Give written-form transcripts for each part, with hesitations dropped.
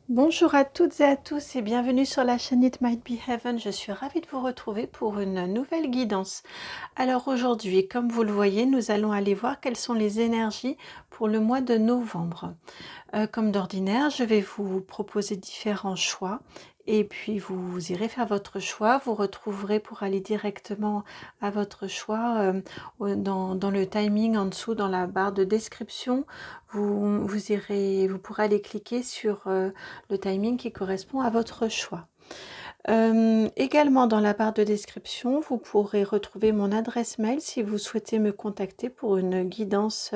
Bonjour à toutes et à tous et bienvenue sur la chaîne It Might Be Heaven. Je suis ravie de vous retrouver pour une nouvelle guidance. Alors aujourd'hui, comme vous le voyez, nous allons aller voir quelles sont les énergies pour le mois de novembre. Comme d'ordinaire, je vais vous proposer différents choix et puis vous irez faire votre choix. Vous retrouverez pour aller directement à votre choix dans le timing en dessous dans la barre de description. Vous pourrez aller cliquer sur le timing qui correspond à votre choix. Également dans la barre de description, vous pourrez retrouver mon adresse mail si vous souhaitez me contacter pour une guidance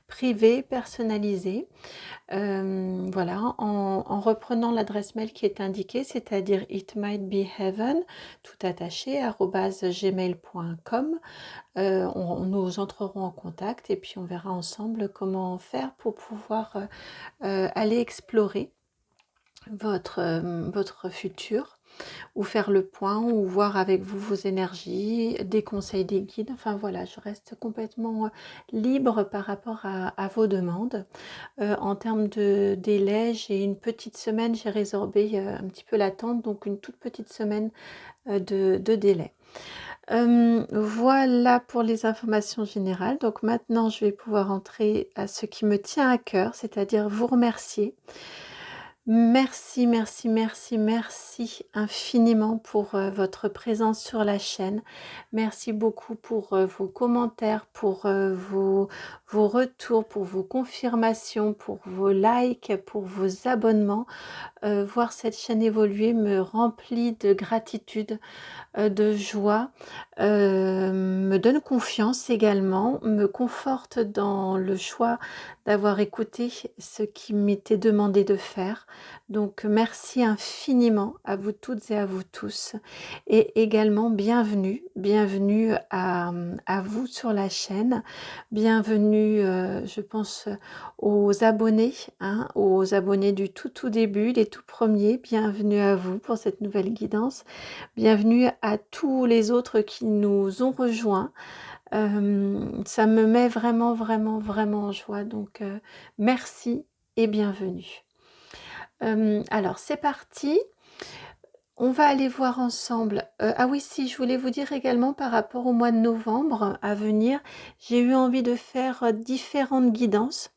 privée, personnalisée. Voilà, en reprenant l'adresse mail qui est indiquée, c'est-à-dire itmightbeheaven, tout attaché, @gmail.com. Nous entrerons en contact et puis on verra ensemble comment faire pour pouvoir aller explorer votre futur, ou faire le point, ou voir avec vous vos énergies, des conseils des guides. Enfin voilà, je reste complètement libre par rapport à vos demandes. En termes de délai, j'ai une petite semaine, j'ai résorbé un petit peu l'attente, donc une toute petite semaine de délai. Voilà pour les informations générales. Donc maintenant, je vais pouvoir entrer à ce qui me tient à cœur, c'est-à-dire vous remercier. Merci, merci, merci, merci infiniment pour votre présence sur la chaîne. Merci beaucoup pour vos commentaires, pour vos retours, pour vos confirmations, pour vos likes, pour vos abonnements. Voir cette chaîne évoluer me remplit de gratitude, de joie, me donne confiance également, me conforte dans le choix d'avoir écouté ce qui m'était demandé de faire. Donc merci infiniment à vous toutes et à vous tous, et également bienvenue, bienvenue à vous sur la chaîne, bienvenue je pense aux abonnés, hein, aux abonnés du tout début, les tout premiers, bienvenue à vous pour cette nouvelle guidance. Bienvenue à tous les autres qui nous ont rejoints. Ça me met vraiment, vraiment, vraiment en joie. Donc, merci et bienvenue. Alors, c'est parti. On va aller voir ensemble. Ah oui, si, je voulais vous dire également par rapport au mois de novembre à venir, j'ai eu envie de faire différentes guidances.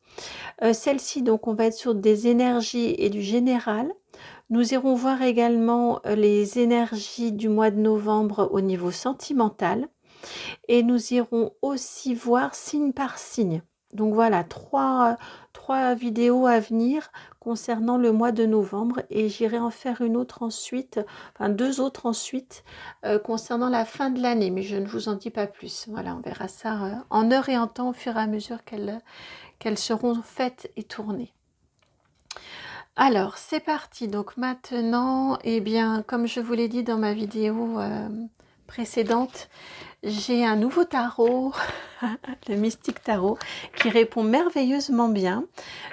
Celle-ci, donc, on va être sur des énergies et du général. Nous irons voir également les énergies du mois de novembre au niveau sentimental, et nous irons aussi voir signe par signe. Donc voilà, trois vidéos à venir concernant le mois de novembre, et j'irai en faire une autre ensuite, enfin deux autres ensuite, concernant la fin de l'année, mais je ne vous en dis pas plus. Voilà, on verra ça en heure et en temps au fur et à mesure qu'elles seront faites et tournées. Alors, c'est parti. Donc maintenant, eh bien, comme je vous l'ai dit dans ma vidéo précédente, j'ai un nouveau tarot, le Mystic Tarot, qui répond merveilleusement bien.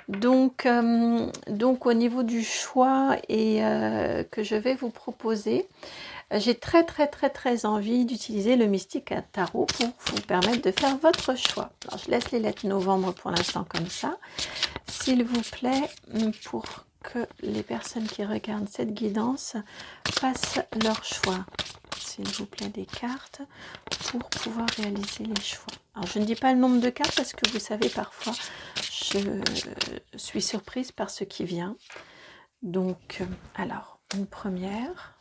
Donc au niveau du choix et que je vais vous proposer, j'ai très envie d'utiliser le Mystic Tarot pour vous permettre de faire votre choix. Alors, je laisse les lettres novembre pour l'instant comme ça, s'il vous plaît, pour que les personnes qui regardent cette guidance fassent leur choix. S'il vous plaît, des cartes pour pouvoir réaliser les choix. Alors, je ne dis pas le nombre de cartes parce que vous savez, parfois, je suis surprise par ce qui vient. Donc, alors, une première.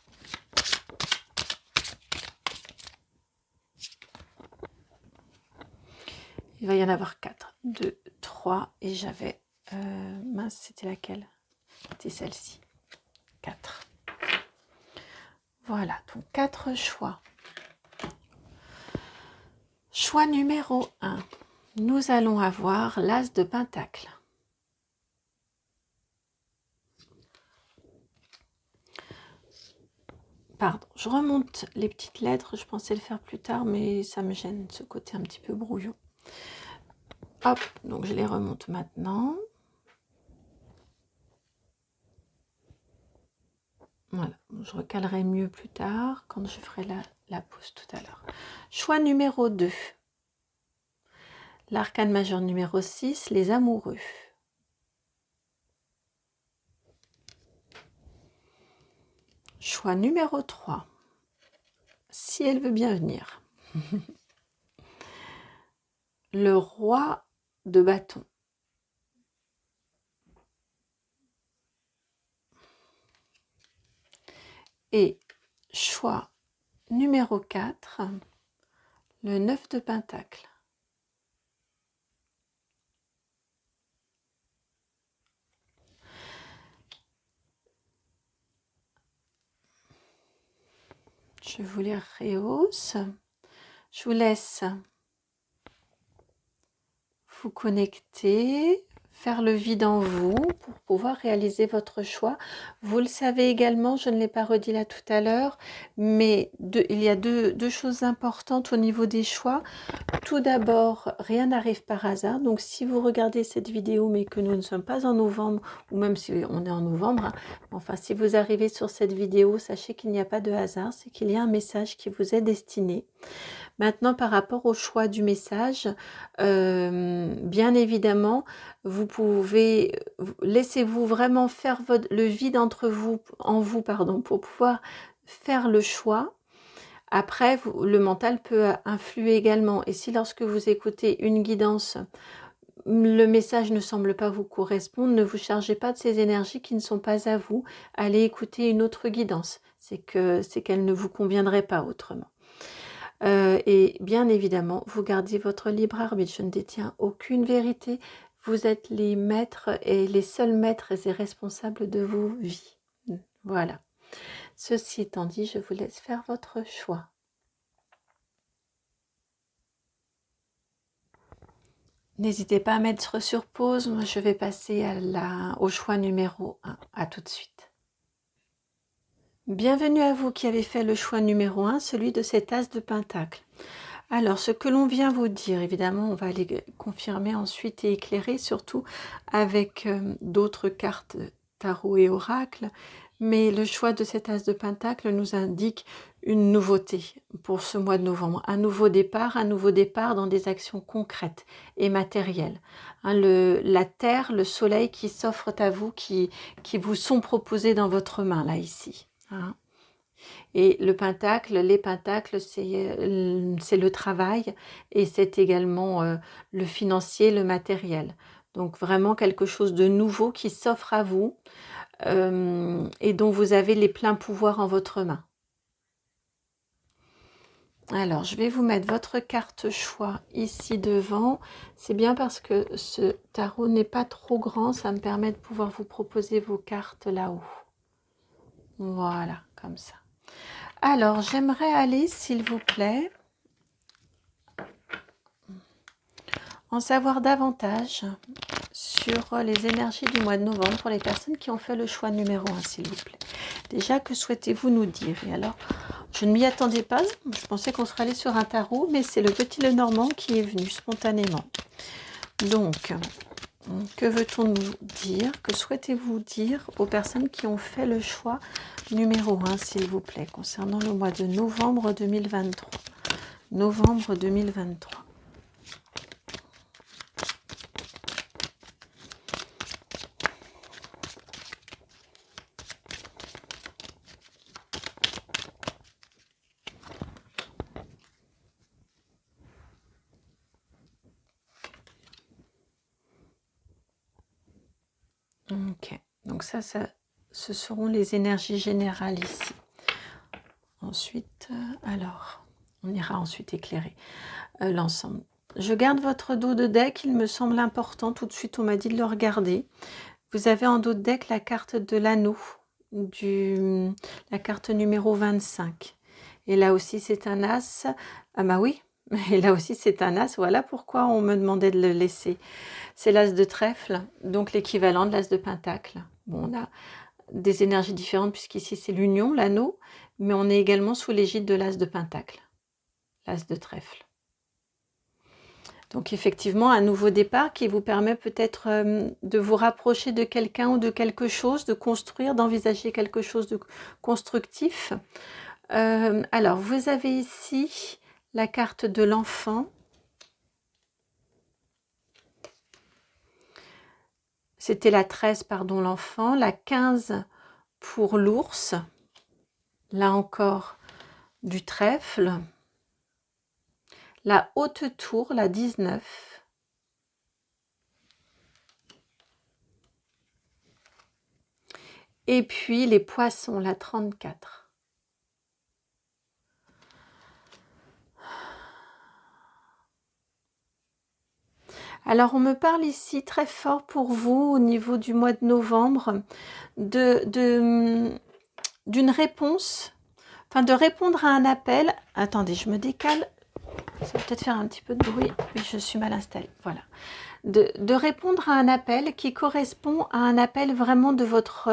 Il va y en avoir 4. 2, 3, et j'avais... mince, c'était laquelle? C'était celle-ci. 4. Voilà, donc 4 choix. Choix numéro 1. Nous allons avoir l'As de Pentacle. Pardon, je remonte les petites lettres, je pensais le faire plus tard, mais ça me gêne, ce côté un petit peu brouillon. Hop, donc je les remonte maintenant. Voilà, je recalerai mieux plus tard, quand je ferai la pause tout à l'heure. Choix numéro 2. L'arcane majeur numéro 6, les amoureux. choix numéro 3, si elle veut bien venir. Le roi de bâton. Et choix numéro 4, le 9 de pentacle. Je vous les rehausse. Je vous laisse vous connecter, faire le vide en vous pour pouvoir réaliser votre choix. Vous le savez également, je ne l'ai pas redit là tout à l'heure, mais il y a deux choses importantes au niveau des choix. Tout d'abord, rien n'arrive par hasard. Donc, si vous regardez cette vidéo, mais que nous ne sommes pas en novembre, ou même si on est en novembre, hein, enfin, si vous arrivez sur cette vidéo, sachez qu'il n'y a pas de hasard, c'est qu'il y a un message qui vous est destiné. Maintenant, par rapport au choix du message, bien évidemment, vous pouvez, laissez-vous vraiment faire le vide en vous, pardon, pour pouvoir faire le choix. Après, le mental peut influer également. Et si lorsque vous écoutez une guidance, le message ne semble pas vous correspondre, ne vous chargez pas de ces énergies qui ne sont pas à vous. Allez écouter une autre guidance. C'est qu'elle ne vous conviendrait pas autrement. Et bien évidemment, vous gardez votre libre arbitre. Je ne détiens aucune vérité. Vous êtes les maîtres et les seuls maîtres et responsables de vos vies. Voilà. Ceci étant dit, je vous laisse faire votre choix. N'hésitez pas à mettre sur pause. Moi, je vais passer au choix numéro 1. À tout de suite. Bienvenue à vous qui avez fait le choix numéro 1, celui de cet as de pentacle. Alors, ce que l'on vient vous dire, évidemment, on va aller confirmer ensuite et éclairer, surtout avec d'autres cartes tarot et oracle. Mais le choix de cet as de pentacle nous indique une nouveauté pour ce mois de novembre. Un nouveau départ dans des actions concrètes et matérielles. Hein, la terre, le soleil qui s'offrent à vous, qui vous sont proposés dans votre main, là, ici. Hein. Et les pentacles, c'est le travail et c'est également le financier, le matériel. Donc vraiment quelque chose de nouveau qui s'offre à vous et dont vous avez les pleins pouvoirs en votre main. Alors, je vais vous mettre votre carte choix ici devant. C'est bien parce que ce tarot n'est pas trop grand, ça me permet de pouvoir vous proposer vos cartes là-haut. Voilà, comme ça. Alors, j'aimerais aller, s'il vous plaît, en savoir davantage sur les énergies du mois de novembre pour les personnes qui ont fait le choix numéro 1, s'il vous plaît. Déjà, que souhaitez-vous nous dire? Et alors, je ne m'y attendais pas, je pensais qu'on serait allé sur un tarot, mais c'est le petit Lenormand qui est venu spontanément. Donc, que veut-on nous dire? Que souhaitez-vous dire aux personnes qui ont fait le choix numéro 1, s'il vous plaît, concernant le mois de novembre 2023? Novembre 2023. Ok, donc ça, ce seront les énergies générales ici. Ensuite, alors, on ira ensuite éclairer l'ensemble. Je garde votre dos de deck, il me semble important. Tout de suite, on m'a dit de le regarder. Vous avez en dos de deck la carte de l'anneau, la carte numéro 25. Et là aussi, c'est un as. Ah bah oui, et là aussi, c'est un as. Voilà pourquoi on me demandait de le laisser. C'est l'as de trèfle, donc l'équivalent de l'as de pentacle. Bon, on a des énergies différentes puisqu'ici, c'est l'union, l'anneau, mais on est également sous l'égide de l'as de pentacle, l'as de trèfle. Donc effectivement, un nouveau départ qui vous permet peut-être de vous rapprocher de quelqu'un ou de quelque chose, de construire, d'envisager quelque chose de constructif. Alors, vous avez ici la carte de l'enfant. C'était la 13, pardon, l'enfant. La 15 pour l'ours. là encore du trèfle, la haute tour, la 19, et puis les poissons, la 34. Alors on me parle ici très fort pour vous au niveau du mois de novembre d'une réponse, enfin de répondre à un appel. Attendez, je me décale, ça va peut-être faire un petit peu de bruit, mais je suis mal installée, voilà. De répondre à un appel qui correspond à un appel vraiment de votre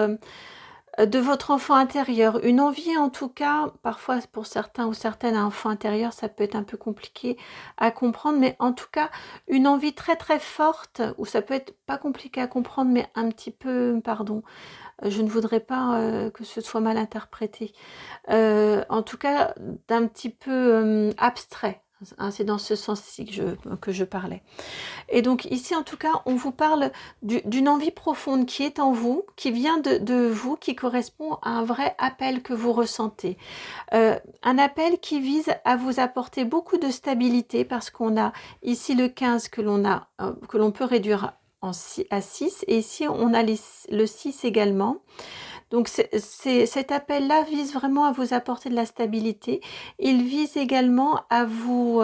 enfant intérieur, une envie en tout cas, parfois pour certains ou certaines, un enfant intérieur, ça peut être un peu compliqué à comprendre, mais en tout cas, une envie très très forte, ou ça peut être pas compliqué à comprendre, mais un petit peu, pardon, je ne voudrais pas que ce soit mal interprété, en tout cas d'un petit peu abstrait, hein, c'est dans ce sens-ci que je parlais. Et donc ici, en tout cas, on vous parle d'une envie profonde qui est en vous, qui vient de vous, qui correspond à un vrai appel que vous ressentez. Un appel qui vise à vous apporter beaucoup de stabilité, parce qu'on a ici le 15 que l'on peut réduire à 6, et ici on a le 6 également. Donc cet appel-là vise vraiment à vous apporter de la stabilité. Il vise également à vous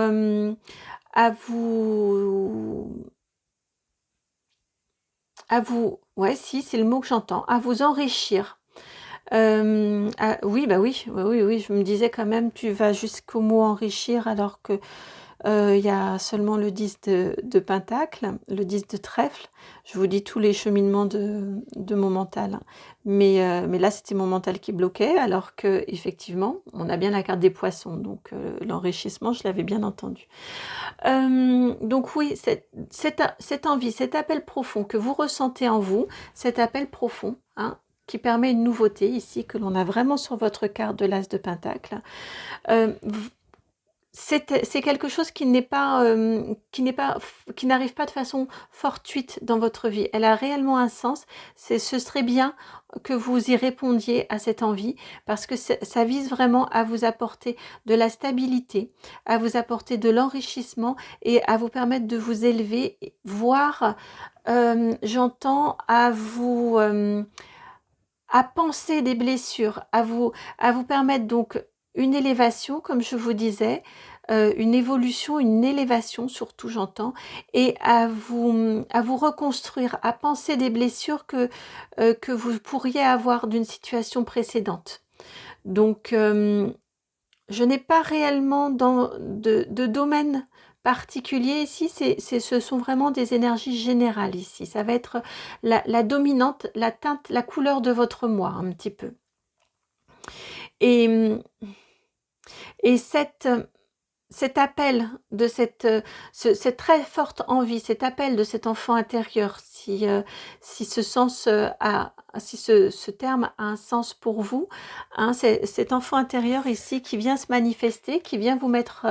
ouais, si, c'est le mot que j'entends, à vous enrichir. Oui, bah oui, oui, oui, oui, je me disais quand même, tu vas jusqu'au mot enrichir, alors que il y a seulement le 10 de pentacle, le 10 de trèfle. Je vous dis tous les cheminements de mon mental, hein. Mais là, c'était mon mental qui bloquait, alors que effectivement, on a bien la carte des poissons, donc l'enrichissement, je l'avais bien entendu. Donc oui, cette envie, cet appel profond que vous ressentez en vous, cet appel profond, hein, qui permet une nouveauté ici, que l'on a vraiment sur votre carte de l'As de Pentacle, euh, c'est quelque chose qui n'arrive pas de façon fortuite dans votre vie. Elle a réellement un sens. Ce serait bien que vous y répondiez à cette envie, parce que ça vise vraiment à vous apporter de la stabilité, à vous apporter de l'enrichissement et à vous permettre de vous élever, voire, j'entends, à penser des blessures, à vous permettre donc une élévation, comme je vous disais, une évolution, une élévation surtout, j'entends, et à vous reconstruire, à penser des blessures que vous pourriez avoir d'une situation précédente. Donc, je n'ai pas réellement de domaine particulier ici, ce sont vraiment des énergies générales ici. Ça va être la dominante, la teinte, la couleur de votre moi, un petit peu. Et, et cet appel de cette très forte envie, cet appel de cet enfant intérieur, si ce sens si ce terme a un sens pour vous, hein, c'est cet enfant intérieur ici qui vient se manifester, qui vient vous mettre,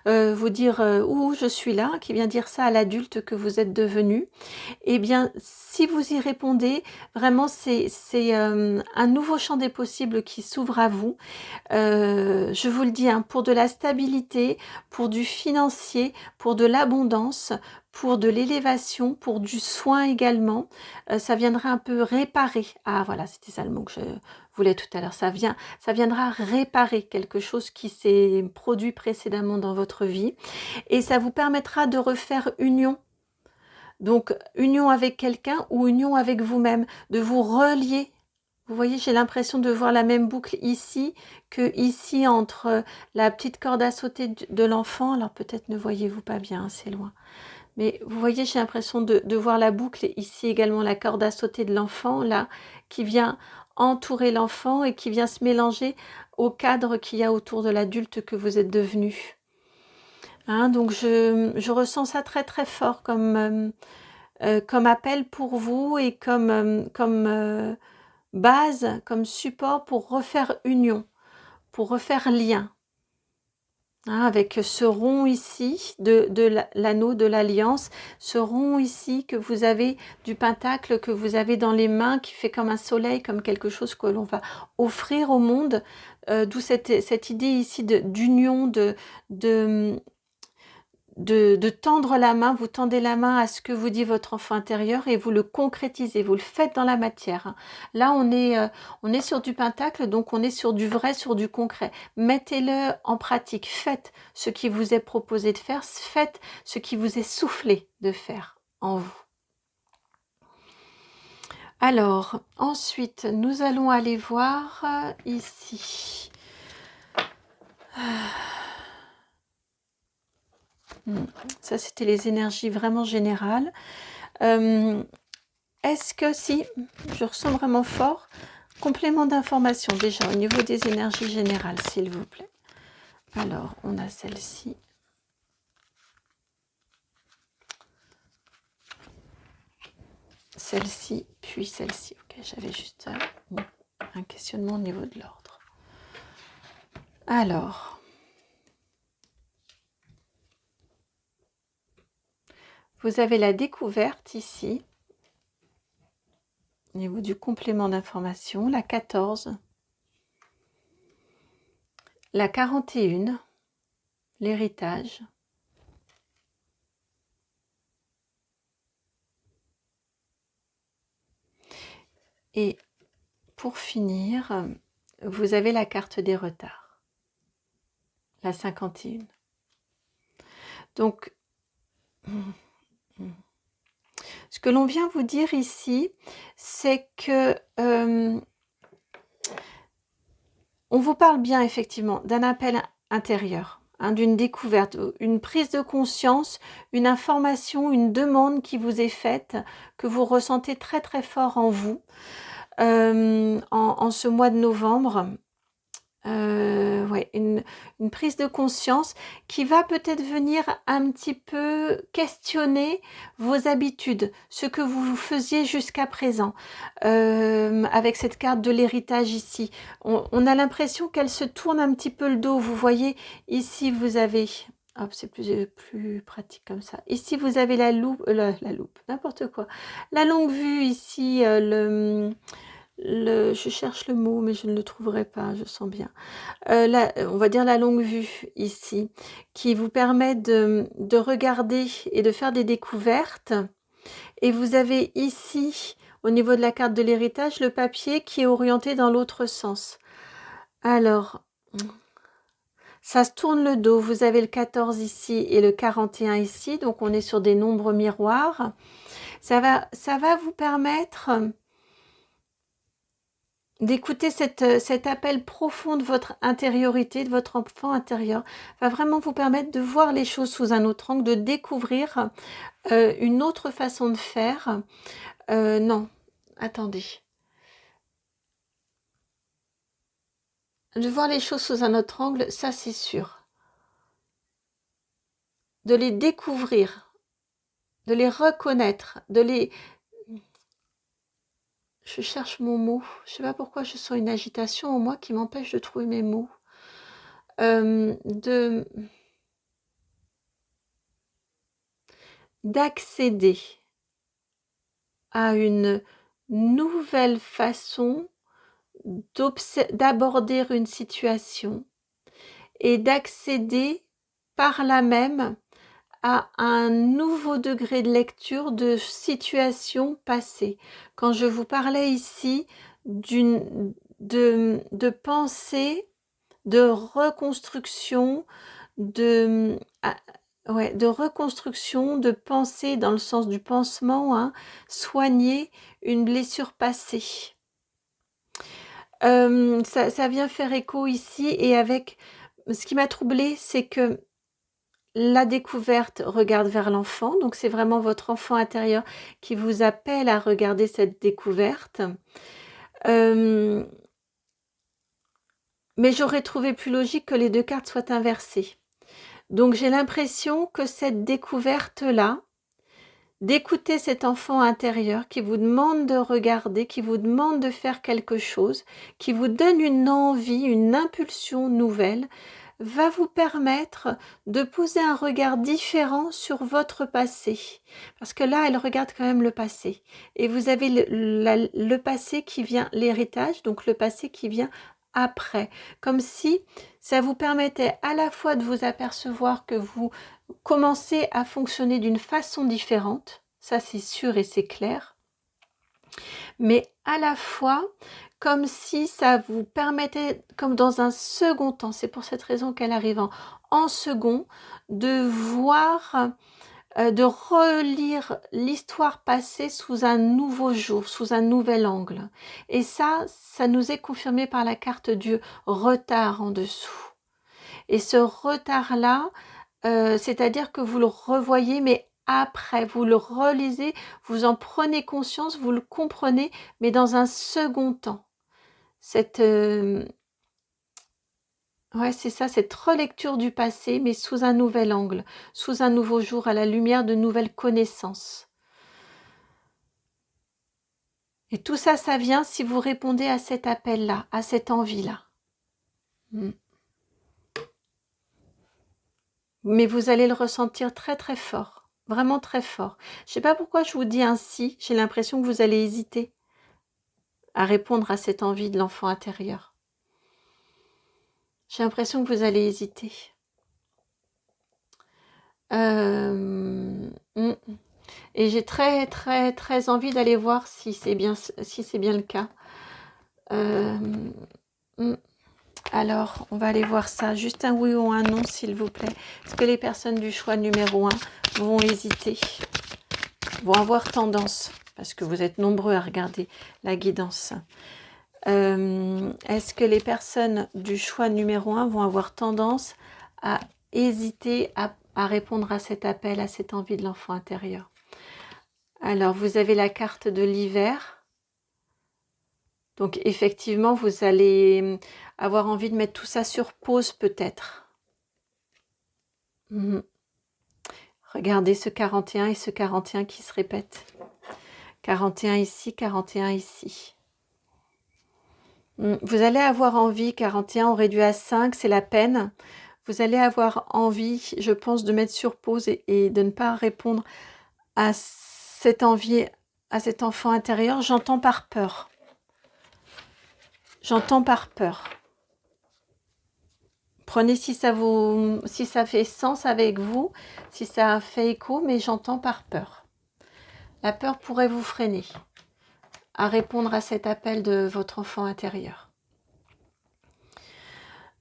vous dire où je suis là, qui vient dire ça à l'adulte que vous êtes devenu. Eh bien, si vous y répondez, vraiment, c'est un nouveau champ des possibles qui s'ouvre à vous. Je vous le dis, hein, pour de la stabilité, pour du financier, pour de l'abondance, pour de l'élévation, pour du soin également. Ça viendra un peu réparer. Ah voilà, c'était ça le mot que je voulais tout à l'heure. Ça viendra réparer quelque chose qui s'est produit précédemment dans votre vie. Et ça vous permettra de refaire union. Donc, union avec quelqu'un ou union avec vous-même, de vous relier. Vous voyez, j'ai l'impression de voir la même boucle ici que ici, entre la petite corde à sauter de l'enfant. Alors peut-être ne voyez-vous pas bien, c'est loin. Mais vous voyez, j'ai l'impression de voir la boucle ici également, la corde à sauter de l'enfant, là, qui vient entourer l'enfant et qui vient se mélanger au cadre qu'il y a autour de l'adulte que vous êtes devenu. Hein, donc je ressens ça très très fort comme appel pour vous et comme base, comme support pour refaire union, pour refaire lien. hein, avec ce rond ici l'anneau de l'alliance, ce rond ici que vous avez du pentacle que vous avez dans les mains, qui fait comme un soleil, comme quelque chose que l'on va offrir au monde, d'où cette idée ici d'union, de tendre la main. Vous tendez la main à ce que vous dit votre enfant intérieur et vous le concrétisez, vous le faites dans la matière, hein. Là, on est sur du pentacle, donc on est sur du vrai, sur du concret. Mettez-le en pratique, faites ce qui vous est proposé de faire, faites ce qui vous est soufflé de faire en vous. Alors, ensuite, nous allons aller voir ici. Ça, c'était les énergies vraiment générales. Est-ce que si, je ressens vraiment fort, complément d'information déjà au niveau des énergies générales, s'il vous plaît. Alors, on a celle-ci. Celle-ci, puis celle-ci. Ok, j'avais juste un questionnement au niveau de l'ordre. Alors, vous avez la découverte ici, au niveau du complément d'information, la 14, la 41, l'héritage, et pour finir, vous avez la carte des retards, la 51. Donc, ce que l'on vient vous dire ici, c'est que on vous parle bien effectivement d'un appel intérieur, hein, d'une découverte, une prise de conscience, une information, une demande qui vous est faite, que vous ressentez très très fort en vous en ce mois de novembre. Ouais, une prise de conscience qui va peut-être venir un petit peu questionner vos habitudes, ce que vous faisiez jusqu'à présent. Avec cette carte de l'héritage ici, on a l'impression qu'elle se tourne un petit peu le dos. Vous voyez, ici vous avez... Hop, c'est plus pratique comme ça. Ici, vous avez la loupe, n'importe quoi. La longue vue ici, je cherche le mot, mais je ne le trouverai pas, je sens bien. On va dire la longue vue ici, qui vous permet de regarder et de faire des découvertes. Et vous avez ici, au niveau de la carte de l'héritage, le papier qui est orienté dans l'autre sens. Alors, ça se tourne le dos. Vous avez le 14 ici et le 41 ici, donc on est sur des nombres miroirs. Ça va vous permettre d'écouter cet appel profond de votre intériorité, de votre enfant intérieur, va vraiment vous permettre de voir les choses sous un autre angle, de découvrir une autre façon de faire. Non, attendez. De voir les choses sous un autre angle, ça c'est sûr. De les découvrir, de les reconnaître, de les... Je cherche mon mot. Je ne sais pas pourquoi je sens une agitation en moi qui m'empêche de trouver mes mots. D'accéder à une nouvelle façon d'aborder une situation et d'accéder par là même à un nouveau degré de lecture de situations passées. Quand je vous parlais ici de pensée, de reconstruction, de reconstruction, de pensée dans le sens du pansement, hein, soigner une blessure passée. Ça vient faire écho ici, et avec ce qui m'a troublée, c'est que la découverte regarde vers l'enfant, donc c'est vraiment votre enfant intérieur qui vous appelle à regarder cette découverte. Mais j'aurais trouvé plus logique que les deux cartes soient inversées. Donc j'ai l'impression que cette découverte-là, d'écouter cet enfant intérieur qui vous demande de regarder, qui vous demande de faire quelque chose, qui vous donne une envie, une impulsion nouvelle, va vous permettre de poser un regard différent sur votre passé. Parce que là, elle regarde quand même le passé. Et vous avez le passé qui vient, l'héritage, donc le passé qui vient après. Comme si ça vous permettait à la fois de vous apercevoir que vous commencez à fonctionner d'une façon différente, ça c'est sûr et c'est clair, mais à la fois comme si ça vous permettait, comme dans un second temps, c'est pour cette raison qu'elle arrive en second, de voir, de relire l'histoire passée sous un nouveau jour, sous un nouvel angle. Et ça nous est confirmé par la carte du retard en dessous. Et ce retard-là, c'est-à-dire que vous le revoyez, mais après, vous le relisez, vous en prenez conscience, vous le comprenez, mais dans un second temps. Ouais, c'est ça, cette relecture du passé, mais sous un nouvel angle, sous un nouveau jour, à la lumière de nouvelles connaissances. Et tout ça, ça vient si vous répondez à cet appel-là, à cette envie-là. Mais vous allez le ressentir très très fort, vraiment très fort. Je ne sais pas pourquoi je vous dis ainsi, j'ai l'impression que vous allez hésiter à répondre à cette envie de l'enfant intérieur. J'ai l'impression que vous allez hésiter. Et j'ai très très très envie d'aller voir si c'est bien le cas. Alors, on va aller voir ça. Juste un oui ou un non, s'il vous plaît. Est-ce que les personnes du choix numéro 1 vont hésiter, vont avoir tendance, parce que vous êtes nombreux à regarder la guidance. Est-ce que les personnes du choix numéro 1 vont avoir tendance à hésiter à répondre à cet appel, à cette envie de l'enfant intérieur? Alors, vous avez la carte de l'hiver. Donc, effectivement, vous allez avoir envie de mettre tout ça sur pause, peut-être. Regardez ce 41 et ce 41 qui se répètent. 41 ici, 41 ici. Vous allez avoir envie, 41, on réduit à 5, c'est la peine. Vous allez avoir envie, je pense, de mettre sur pause et de ne pas répondre à cette envie, à cet enfant intérieur. J'entends par peur. J'entends par peur. Prenez si ça fait sens avec vous, si ça fait écho, mais j'entends par peur. La peur pourrait vous freiner à répondre à cet appel de votre enfant intérieur.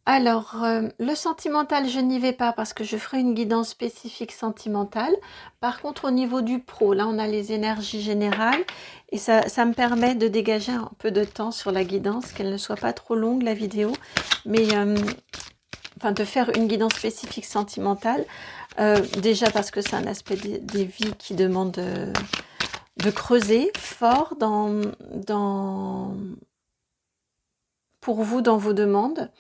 Alors, le sentimental, je n'y vais pas parce que je ferai une guidance spécifique sentimentale. Par contre, au niveau du pro, là, on a les énergies générales et ça me permet de dégager un peu de temps sur la guidance, qu'elle ne soit pas trop longue, la vidéo, mais de faire une guidance spécifique sentimentale. Déjà parce que c'est un aspect des vies qui demande de creuser fort pour vous dans vos demandes.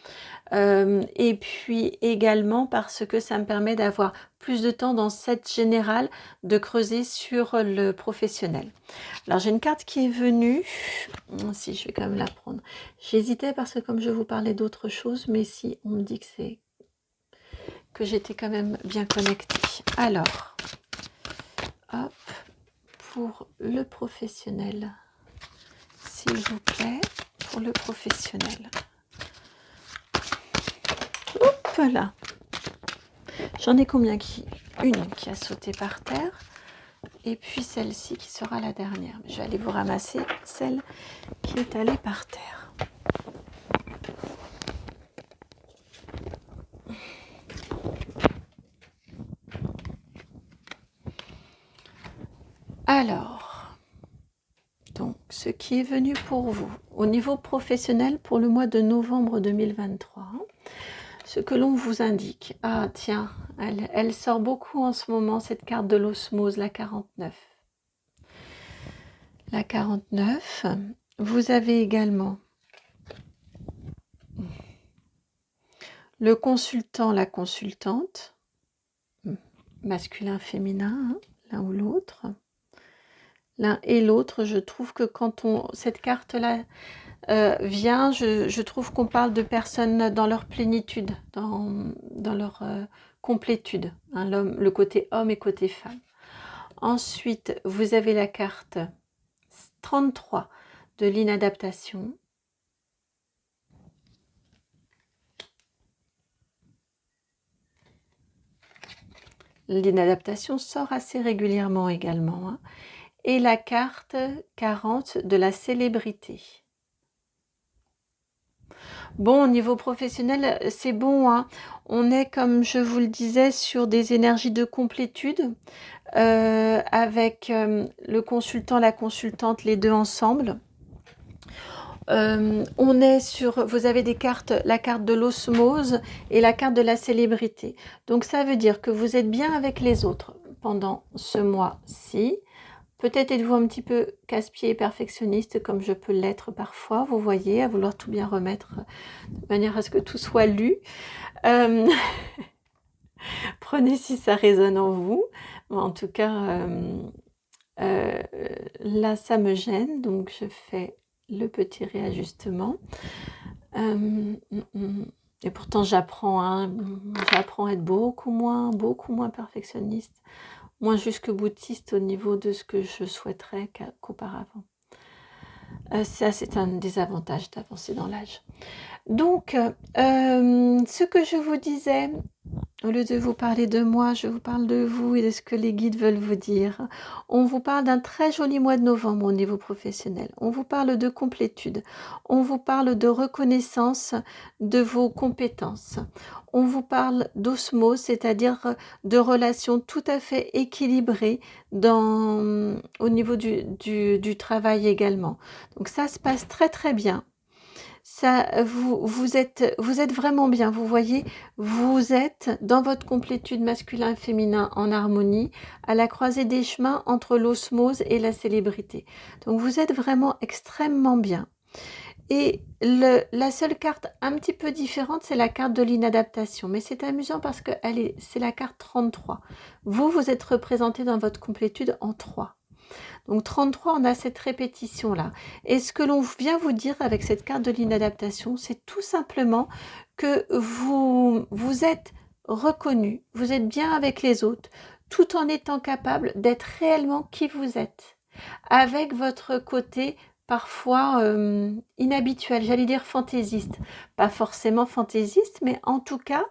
Et puis également parce que ça me permet d'avoir plus de temps dans cette générale de creuser sur le professionnel. Alors j'ai une carte qui est venue, si je vais quand même la prendre. J'hésitais parce que comme je vous parlais d'autre chose, mais si on me dit que j'étais quand même bien connectée. Alors, hop, pour le professionnel, s'il vous plaît, pour le professionnel. Hop là. J'en ai combien une qui a sauté par terre. Et puis celle-ci qui sera la dernière. Je vais aller vous ramasser celle qui est allée par terre. Alors, donc ce qui est venu pour vous au niveau professionnel pour le mois de novembre 2023, ce que l'on vous indique. Ah tiens, elle sort beaucoup en ce moment, cette carte de l'osmose, la 49. La 49, vous avez également le consultant, la consultante, masculin, féminin, l'un ou l'autre. L'un et l'autre, je trouve que quand cette carte-là vient, je trouve qu'on parle de personnes dans leur plénitude, dans leur complétude, hein, l'homme, le côté homme et côté femme. Ensuite, vous avez la carte 33 de l'inadaptation. L'inadaptation sort assez régulièrement également, hein. Et la carte 40 de la célébrité. Bon, au niveau professionnel, c'est bon, hein. On est, comme je vous le disais, sur des énergies de complétude, avec le consultant, la consultante, les deux ensemble. On est sur, vous avez des cartes, la carte de l'osmose et la carte de la célébrité. Donc ça veut dire que vous êtes bien avec les autres pendant ce mois-ci. Peut-être êtes-vous un petit peu casse-pied et perfectionniste comme je peux l'être parfois, vous voyez, à vouloir tout bien remettre de manière à ce que tout soit lu. Prenez si ça résonne en vous. En tout cas, là, ça me gêne, donc je fais le petit réajustement. Et pourtant, j'apprends à être beaucoup moins perfectionniste, moins jusque-boutiste au niveau de ce que je souhaiterais qu'auparavant. Ça, c'est un des avantages d'avancer dans l'âge. Donc, ce que je vous disais, au lieu de vous parler de moi, je vous parle de vous et de ce que les guides veulent vous dire. On vous parle d'un très joli mois de novembre au niveau professionnel. On vous parle de complétude. On vous parle de reconnaissance de vos compétences. On vous parle d'osmose, c'est-à-dire de relations tout à fait équilibrées au niveau du travail également. Donc ça se passe très très bien. Ça, vous êtes vraiment bien, vous voyez, vous êtes dans votre complétude masculin-féminin en harmonie, à la croisée des chemins entre l'osmose et la célébrité. Donc vous êtes vraiment extrêmement bien. Et la seule carte un petit peu différente, c'est la carte de l'inadaptation. Mais c'est amusant parce que c'est la carte 33. Vous êtes représenté dans votre complétude en 3. Donc 33, on a cette répétition-là. Et ce que l'on vient vous dire avec cette carte de l'inadaptation, c'est tout simplement que vous êtes reconnu, vous êtes bien avec les autres, tout en étant capable d'être réellement qui vous êtes, avec votre côté parfois inhabituel, j'allais dire fantaisiste. Pas forcément fantaisiste, mais en tout cas,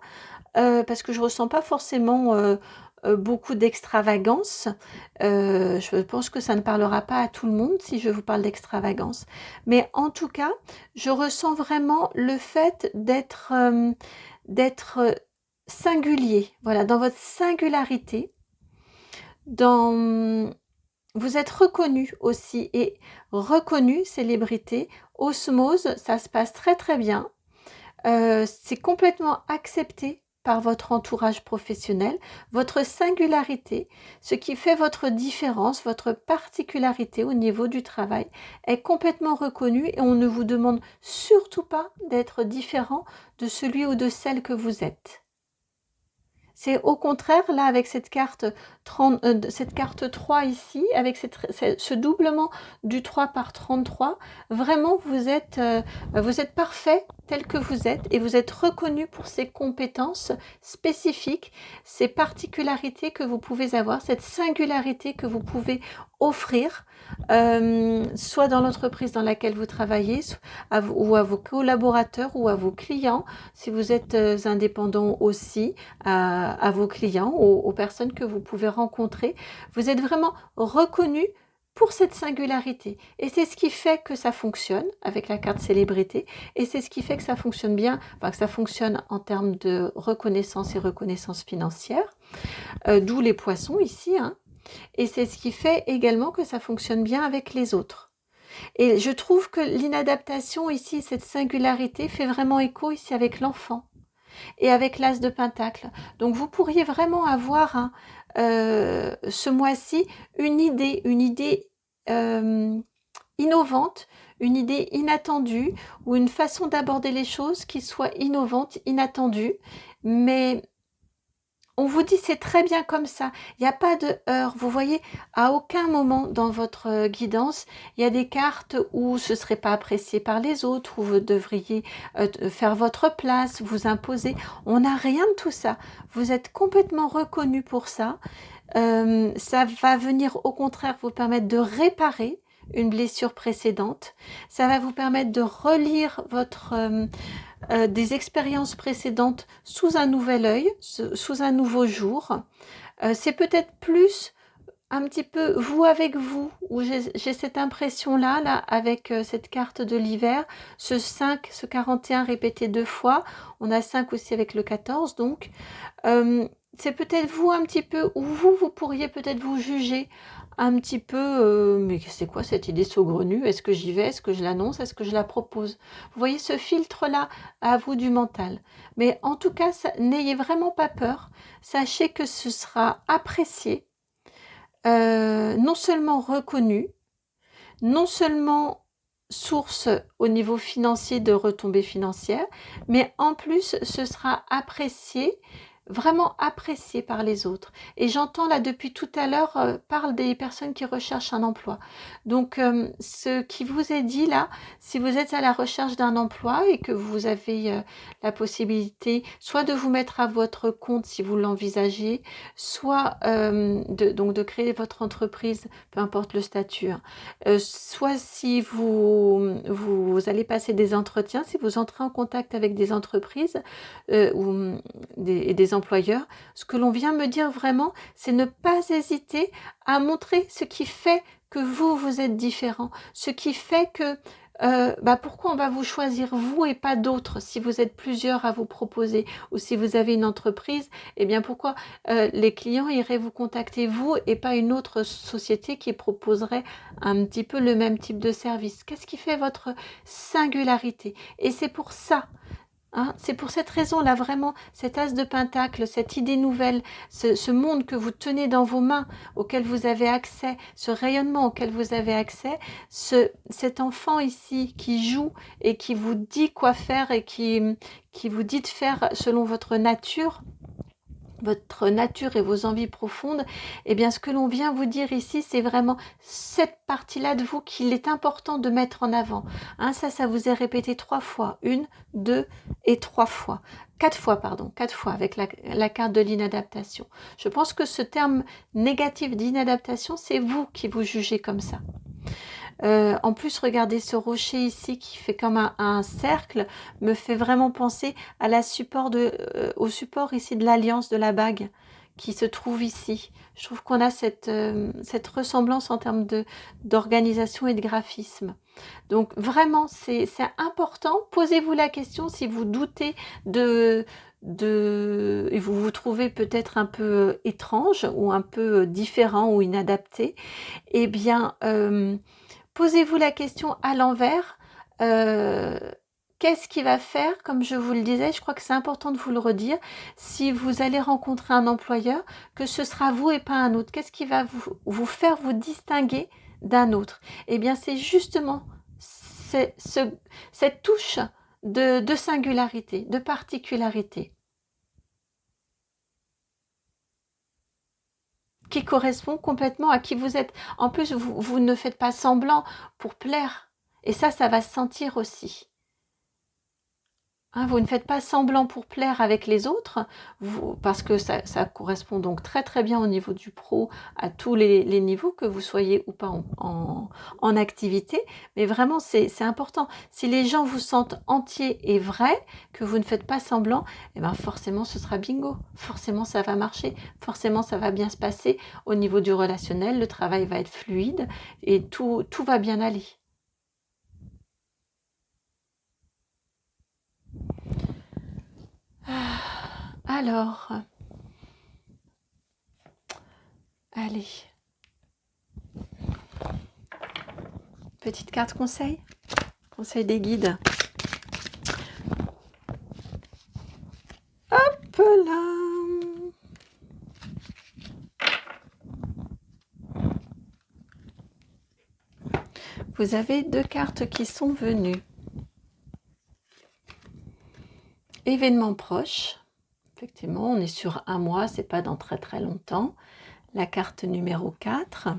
parce que je ressens pas forcément beaucoup d'extravagance. Je pense que ça ne parlera pas à tout le monde si je vous parle d'extravagance. Mais en tout cas, je ressens vraiment le fait d'être singulier. Voilà, dans votre singularité, vous êtes reconnu aussi, et reconnu, célébrité, osmose, ça se passe très très bien. C'est complètement accepté par votre entourage professionnel, votre singularité, ce qui fait votre différence, votre particularité au niveau du travail est complètement reconnue, et on ne vous demande surtout pas d'être différent de celui ou de celle que vous êtes. C'est au contraire, là, avec cette carte 3 ici, avec ce doublement du 3 par 33, vraiment, vous êtes parfait tel que vous êtes, et vous êtes reconnu pour ces compétences spécifiques, ces particularités que vous pouvez avoir, cette singularité que vous pouvez offrir, soit dans l'entreprise dans laquelle vous travaillez, ou à vos collaborateurs ou à vos clients, si vous êtes indépendant aussi, à vos clients, aux personnes que vous pouvez rencontrer. Vous êtes vraiment reconnu pour cette singularité. Et c'est ce qui fait que ça fonctionne avec la carte célébrité, et c'est ce qui fait que ça fonctionne bien, enfin que ça fonctionne en termes de reconnaissance et reconnaissance financière, d'où les poissons ici, hein. Et c'est ce qui fait également que ça fonctionne bien avec les autres. Et je trouve que l'inadaptation ici, cette singularité, fait vraiment écho ici avec l'enfant et avec l'as de pentacle. Donc vous pourriez vraiment avoir ce mois-ci une idée innovante, une idée inattendue, ou une façon d'aborder les choses qui soit innovante, inattendue, mais On vous dit c'est très bien comme ça, il n'y a pas de heurts. Vous voyez, à aucun moment dans votre guidance, il y a des cartes où ce ne serait pas apprécié par les autres, où vous devriez faire votre place, vous imposer. On n'a rien de tout ça. Vous êtes complètement reconnu pour ça. Ça va venir au contraire vous permettre de réparer une blessure précédente. Ça va vous permettre de relire des expériences précédentes sous un nouvel œil, sous un nouveau jour. C'est peut-être plus un petit peu vous avec vous, où j'ai cette impression-là, là, avec cette carte de l'hiver, ce 5, ce 41 répété 2 fois, on a 5 aussi avec le 14, donc c'est peut-être vous un petit peu, ou vous pourriez peut-être vous juger un petit peu, mais c'est quoi cette idée saugrenue? Est-ce que j'y vais? Est-ce que je l'annonce? Est-ce que je la propose? Vous voyez ce filtre-là à vous du mental. Mais en tout cas, n'ayez vraiment pas peur. Sachez que ce sera apprécié, non seulement reconnu, non seulement source au niveau financier de retombées financières, mais en plus ce sera apprécié, vraiment apprécié par les autres. Et j'entends là depuis tout à l'heure parle des personnes qui recherchent un emploi. Donc ce qui vous est dit là, si vous êtes à la recherche d'un emploi et que vous avez la possibilité soit de vous mettre à votre compte si vous l'envisagez, soit donc de créer votre entreprise, peu importe le statut, hein, soit si vous allez passer des entretiens, si vous entrez en contact avec des entreprises ou des employeurs, ce que l'on vient me dire vraiment, c'est ne pas hésiter à montrer ce qui fait que vous êtes différent, ce qui fait que pourquoi on va vous choisir vous et pas d'autres si vous êtes plusieurs à vous proposer ou si vous avez une entreprise, eh bien pourquoi les clients iraient vous contacter vous et pas une autre société qui proposerait un petit peu le même type de service? Qu'est-ce qui fait votre singularité? Et c'est pour ça, hein, c'est pour cette raison-là, vraiment, cet as de pentacle, cette idée nouvelle, ce monde que vous tenez dans vos mains, auquel vous avez accès, ce rayonnement auquel vous avez accès, cet enfant ici qui joue et qui vous dit quoi faire et qui vous dit de faire selon votre nature et vos envies profondes, eh bien ce que l'on vient vous dire ici, c'est vraiment cette partie-là de vous qu'il est important de mettre en avant. Hein, ça vous est répété 3 fois, 1, 2 et 3 fois. 4 fois, pardon, 4 fois avec la carte de l'inadaptation. Je pense que ce terme négatif d'inadaptation, c'est vous qui vous jugez comme ça. En plus, regardez ce rocher ici qui fait comme un cercle, me fait vraiment penser à au support ici de l'alliance de la bague qui se trouve ici. Je trouve qu'on a cette ressemblance en termes d'organisation et de graphisme. Donc vraiment, c'est important. Posez-vous la question si vous doutez et vous vous trouvez peut-être un peu étrange ou un peu différent ou inadapté. Eh bien, posez-vous la question à l'envers. Qu'est-ce qui va faire, comme je vous le disais, je crois que c'est important de vous le redire, si vous allez rencontrer un employeur, que ce sera vous et pas un autre. Qu'est-ce qui va vous faire vous distinguer d'un autre? Eh bien, c'est justement cette touche de singularité, de particularité, qui correspond complètement à qui vous êtes. En plus, vous ne faites pas semblant pour plaire. Et ça va se sentir aussi. Hein, vous ne faites pas semblant pour plaire avec les autres, parce que ça correspond donc très très bien au niveau du pro, à tous les niveaux, que vous soyez ou pas en activité. Mais vraiment, c'est important. Si les gens vous sentent entiers et vrais, que vous ne faites pas semblant, eh ben forcément ce sera bingo. Forcément ça va marcher. Forcément ça va bien se passer. Au niveau du relationnel, le travail va être fluide et tout va bien aller. Alors, allez, petite carte conseil des guides. Hop là. Vous avez 2 cartes qui sont venues. Événement proche, Effectivement, on est sur un mois, c'est pas dans très très longtemps. La carte numéro 4.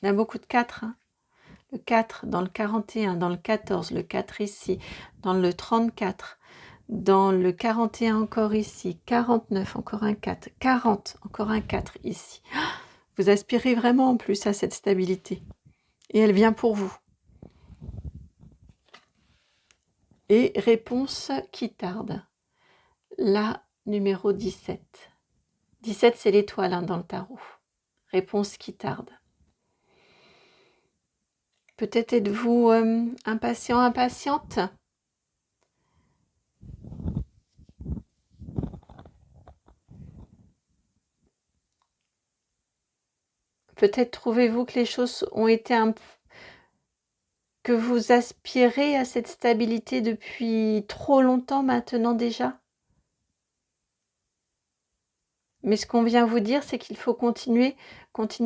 Il y a beaucoup de 4. Hein. Le 4 dans le 41, dans le 14, le 4 ici, dans le 34, dans le 41 encore ici, 49, encore un 4, 40, encore un 4 ici. Vous aspirez vraiment en plus à cette stabilité. Et elle vient pour vous. Et réponse qui tarde. La numéro 17. 17, c'est l'étoile hein, dans le tarot. Réponse qui tarde. Peut-être êtes-vous impatient, impatiente? Peut-être trouvez-vous que les choses ont été que vous aspirez à cette stabilité depuis trop longtemps maintenant déjà. Mais ce qu'on vient vous dire, c'est qu'il faut continuer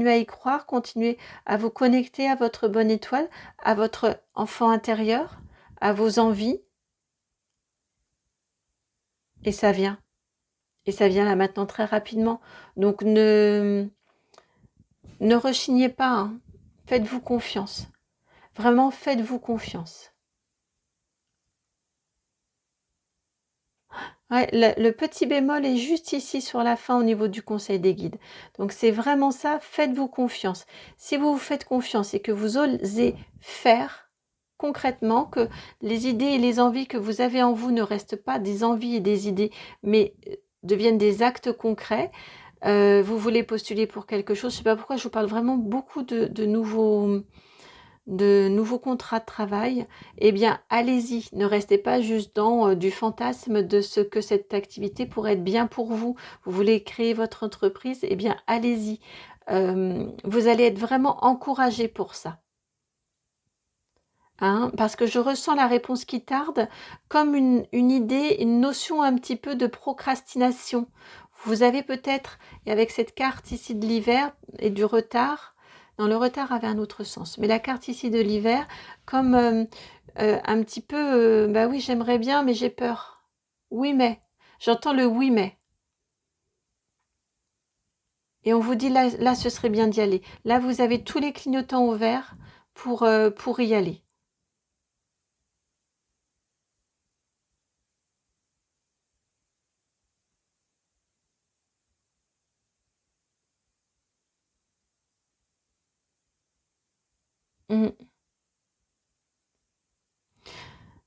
à y croire, continuer à vous connecter à votre bonne étoile, à votre enfant intérieur, à vos envies. Et ça vient. Et ça vient là maintenant très rapidement. Donc ne rechignez pas. Hein. Faites-vous confiance. Vraiment, faites-vous confiance. Ouais, le petit bémol est juste ici sur la fin au niveau du conseil des guides. Donc c'est vraiment ça, faites-vous confiance. Si vous vous faites confiance et que vous osez faire concrètement, que les idées et les envies que vous avez en vous ne restent pas des envies et des idées, mais deviennent des actes concrets, vous voulez postuler pour quelque chose, je ne sais pas pourquoi je vous parle vraiment beaucoup de nouveaux contrats de travail, eh bien, allez-y. Ne restez pas juste dans du fantasme de ce que cette activité pourrait être bien pour vous. Vous voulez créer votre entreprise, eh bien, allez-y. Vous allez être vraiment encouragé pour ça. Hein, parce que je ressens la réponse qui tarde comme une idée, une notion un petit peu de procrastination. Vous avez peut-être, et avec cette carte ici de l'hiver et du retard, non, le retard avait un autre sens, mais la carte ici de l'hiver, comme un petit peu, bah oui, j'aimerais bien, mais j'ai peur. Oui, mais, j'entends le oui, mais. Et on vous dit, là, ce serait bien d'y aller. Là, vous avez tous les clignotants ouverts pour y aller. Mmh.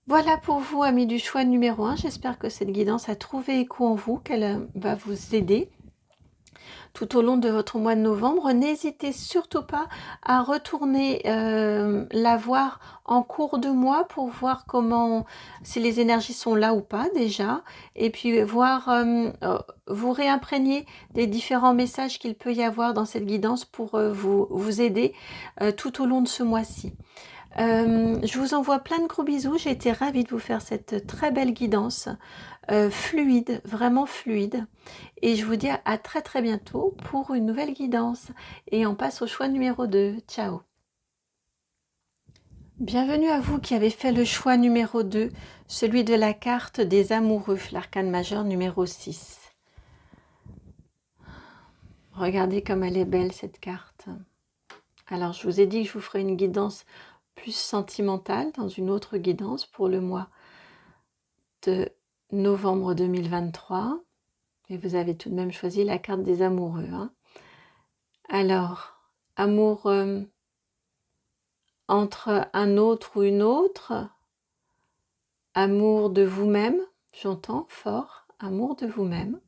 Voilà pour vous, amis du choix numéro 1. J'espère que cette guidance a trouvé écho en vous, qu'elle va vous aider tout au long de votre mois de novembre. N'hésitez surtout pas à retourner la voir en cours de mois pour voir si les énergies sont là ou pas déjà, et puis voir, vous réimprégner des différents messages qu'il peut y avoir dans cette guidance pour vous aider tout au long de ce mois-ci. Je vous envoie plein de gros bisous. J'ai été ravie de vous faire cette très belle guidance fluide, vraiment fluide. Et je vous dis à très très bientôt pour une nouvelle guidance. Et on passe au choix numéro 2. Ciao. Bienvenue à vous qui avez fait le choix numéro 2, celui de la carte des amoureux, l'arcane majeur numéro 6. Regardez comme elle est belle cette carte. Alors je vous ai dit que je vous ferai une guidance plus sentimentale dans une autre guidance pour le mois de novembre 2023. Et vous avez tout de même choisi la carte des amoureux. Hein. Alors, amour entre un autre ou une autre, amour de vous-même, j'entends fort, amour de vous-même,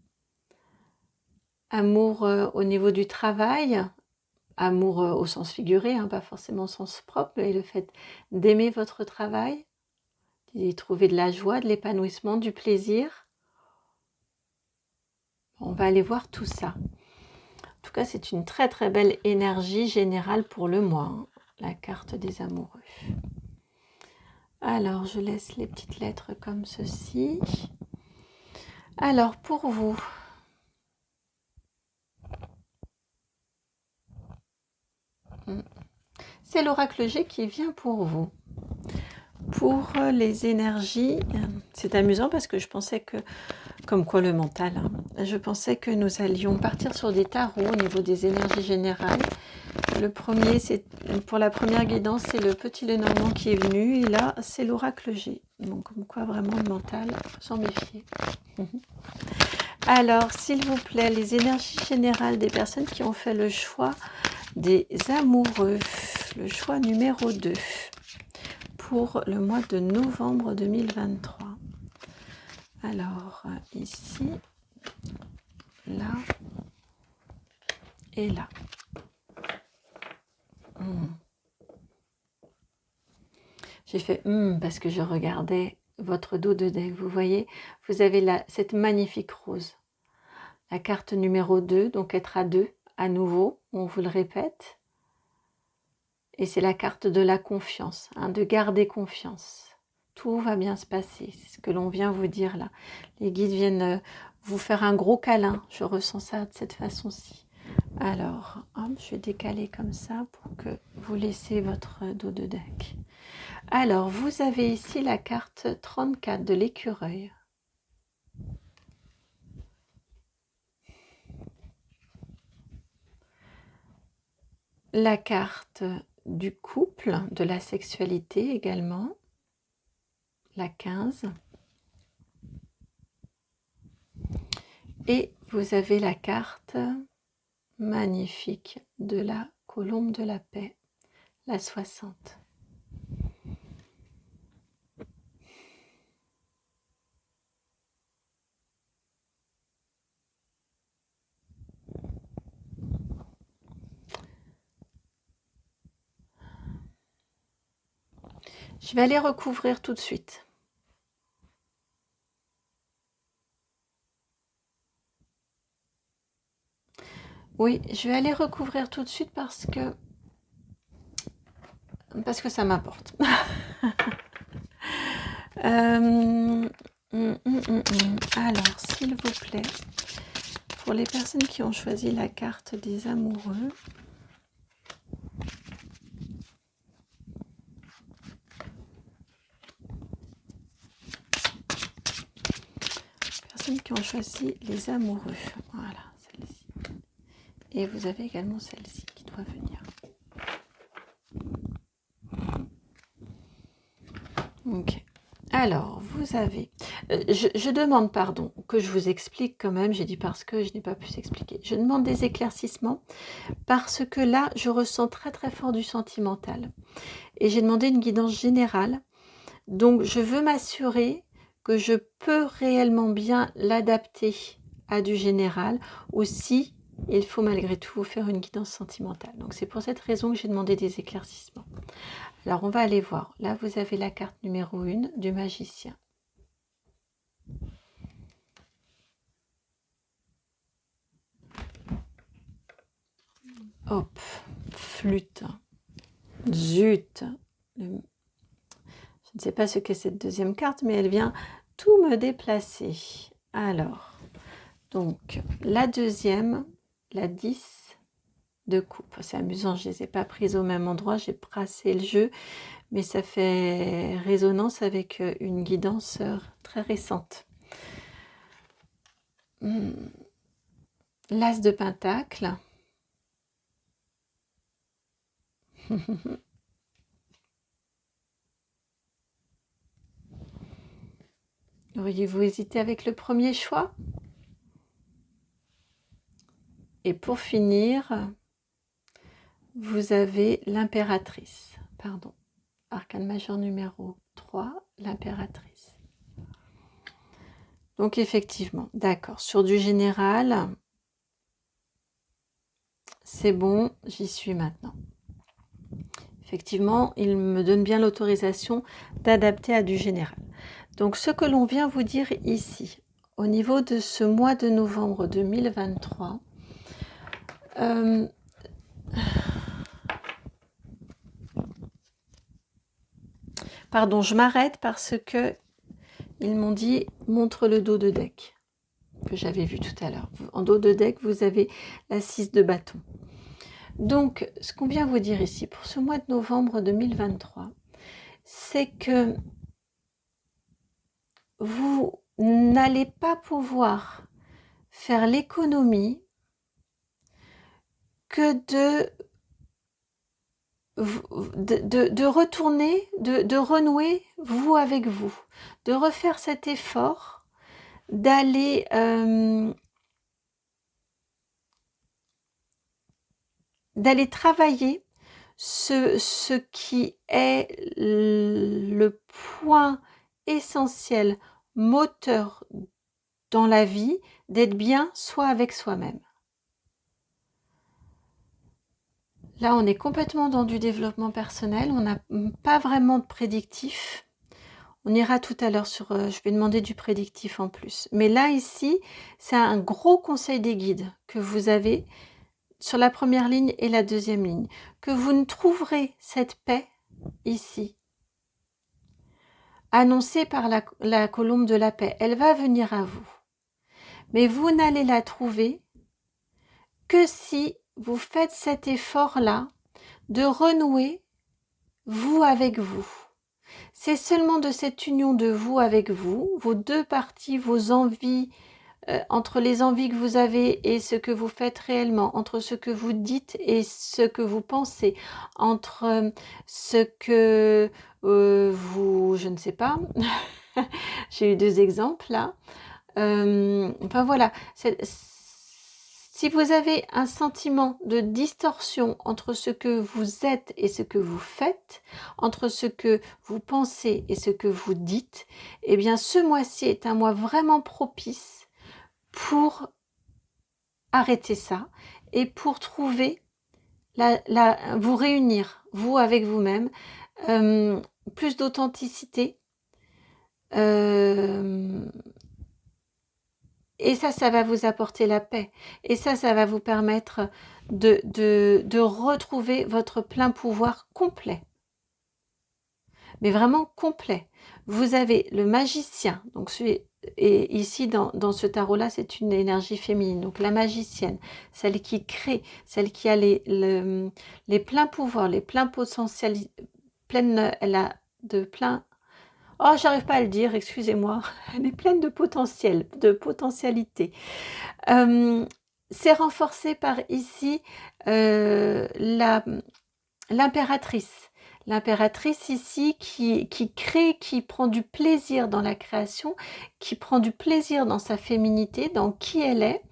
amour au niveau du travail, amour au sens figuré, hein, pas forcément au sens propre, mais le fait d'aimer votre travail, d'y trouver de la joie, de l'épanouissement, du plaisir. On va aller voir tout ça. En tout cas, c'est une très très belle énergie générale pour le mois, hein, la carte des amoureux. Alors, je laisse les petites lettres comme ceci. Alors, pour vous, c'est l'oracle G qui vient pour vous. pour les énergies, c'est amusant parce que je pensais que, comme quoi le mental, hein, je pensais que nous allions partir sur des tarots au niveau des énergies générales. Le premier, c'est pour la première guidance, c'est le petit Lenormand qui est venu, et là, c'est l'oracle G. Donc, comme quoi, vraiment, le mental, il faut s'en méfier. Alors, s'il vous plaît, les énergies générales des personnes qui ont fait le choix des amoureux, le choix numéro 2, pour le mois de novembre 2023. Alors, ici, là, et là. J'ai fait parce que je regardais votre dos de deck. Vous voyez, vous avez là cette magnifique rose. La carte numéro 2, donc être à 2, à nouveau, on vous le répète. Et c'est la carte de la confiance, hein, de garder confiance. Tout va bien se passer, c'est ce que l'on vient vous dire là. Les guides viennent vous faire un gros câlin, je ressens ça de cette façon-ci. Alors, hop, je vais décaler comme ça pour que vous laissiez votre dos de deck. Alors, vous avez ici la carte 34 de l'écureuil. La carte du couple, de la sexualité également, la 15. Et vous avez la carte magnifique de la colombe de la paix, la 60. Je vais aller recouvrir tout de suite. Oui, je vais aller recouvrir tout de suite parce que ça m'importe. Alors, s'il vous plaît, pour les personnes qui ont choisi la carte des amoureux, qui ont choisi les amoureux, voilà, celle-ci. Et vous avez également celle-ci qui doit venir. Ok. Alors, vous avez... je demande, pardon, que je vous explique quand même, j'ai dit parce que je n'ai pas pu s'expliquer. Je demande des éclaircissements parce que là, je ressens très très fort du sentimental. Et j'ai demandé une guidance générale. Donc, je veux m'assurer que je peux réellement bien l'adapter à du général, ou si il faut malgré tout vous faire une guidance sentimentale. Donc, c'est pour cette raison que j'ai demandé des éclaircissements. Alors, on va aller voir. Là, vous avez la carte numéro 1 du magicien. Hop, flûte, zut. Je ne sais pas ce qu'est cette deuxième carte, mais elle vient tout me déplacer. Alors, donc, la deuxième, la 10 de coupe. C'est amusant, je ne les ai pas prises au même endroit, j'ai brassé le jeu, mais ça fait résonance avec une guidance très récente. L'as de pentacle. Auriez-vous hésité avec le premier choix? Et pour finir, vous avez l'impératrice. Pardon. Arcane majeur numéro 3, l'impératrice. Donc effectivement, d'accord. Sur du général, c'est bon, j'y suis maintenant. Effectivement, il me donne bien l'autorisation d'adapter à du général. Donc ce que l'on vient vous dire ici, au niveau de ce mois de novembre 2023, pardon, je m'arrête parce que ils m'ont dit montre le dos de deck que j'avais vu tout à l'heure. En dos de deck, vous avez la 6 de bâton. Donc, ce qu'on vient vous dire ici, pour ce mois de novembre 2023, c'est que vous n'allez pas pouvoir faire l'économie que de retourner, de renouer vous avec vous, de refaire cet effort, d'aller travailler ce qui est le point essentiel, moteur dans la vie, d'être bien soi avec soi-même. Là, on est complètement dans du développement personnel, on n'a pas vraiment de prédictif. On ira tout à l'heure sur, je vais demander du prédictif en plus. Mais là, ici, c'est un gros conseil des guides que vous avez sur la première ligne et la deuxième ligne, que vous ne trouverez cette paix ici, annoncée par la colombe de la paix. Elle va venir à vous. Mais vous n'allez la trouver que si vous faites cet effort-là de renouer vous avec vous. C'est seulement de cette union de vous avec vous, vos deux parties, vos envies, entre les envies que vous avez et ce que vous faites réellement, entre ce que vous dites et ce que vous pensez, entre ce que vous, je ne sais pas, j'ai eu 2 exemples là, enfin voilà, si vous avez un sentiment de distorsion entre ce que vous êtes et ce que vous faites, entre ce que vous pensez et ce que vous dites, eh bien ce mois-ci est un mois vraiment propice pour arrêter ça et pour trouver, vous réunir, vous avec vous-même, plus d'authenticité. Et ça va vous apporter la paix. Et ça va vous permettre de retrouver votre plein pouvoir complet. Mais vraiment complet. Vous avez le magicien, donc et ici dans ce tarot-là, c'est une énergie féminine. Donc la magicienne, celle qui crée, celle qui a les pleins pouvoirs, les pleins potentiels, elle a de plein... Oh, j'arrive pas à le dire, excusez-moi. Elle est pleine de potentiel, de potentialité. C'est renforcé par ici l'impératrice. L'impératrice ici qui crée, qui prend du plaisir dans la création, qui prend du plaisir dans sa féminité, dans qui elle est.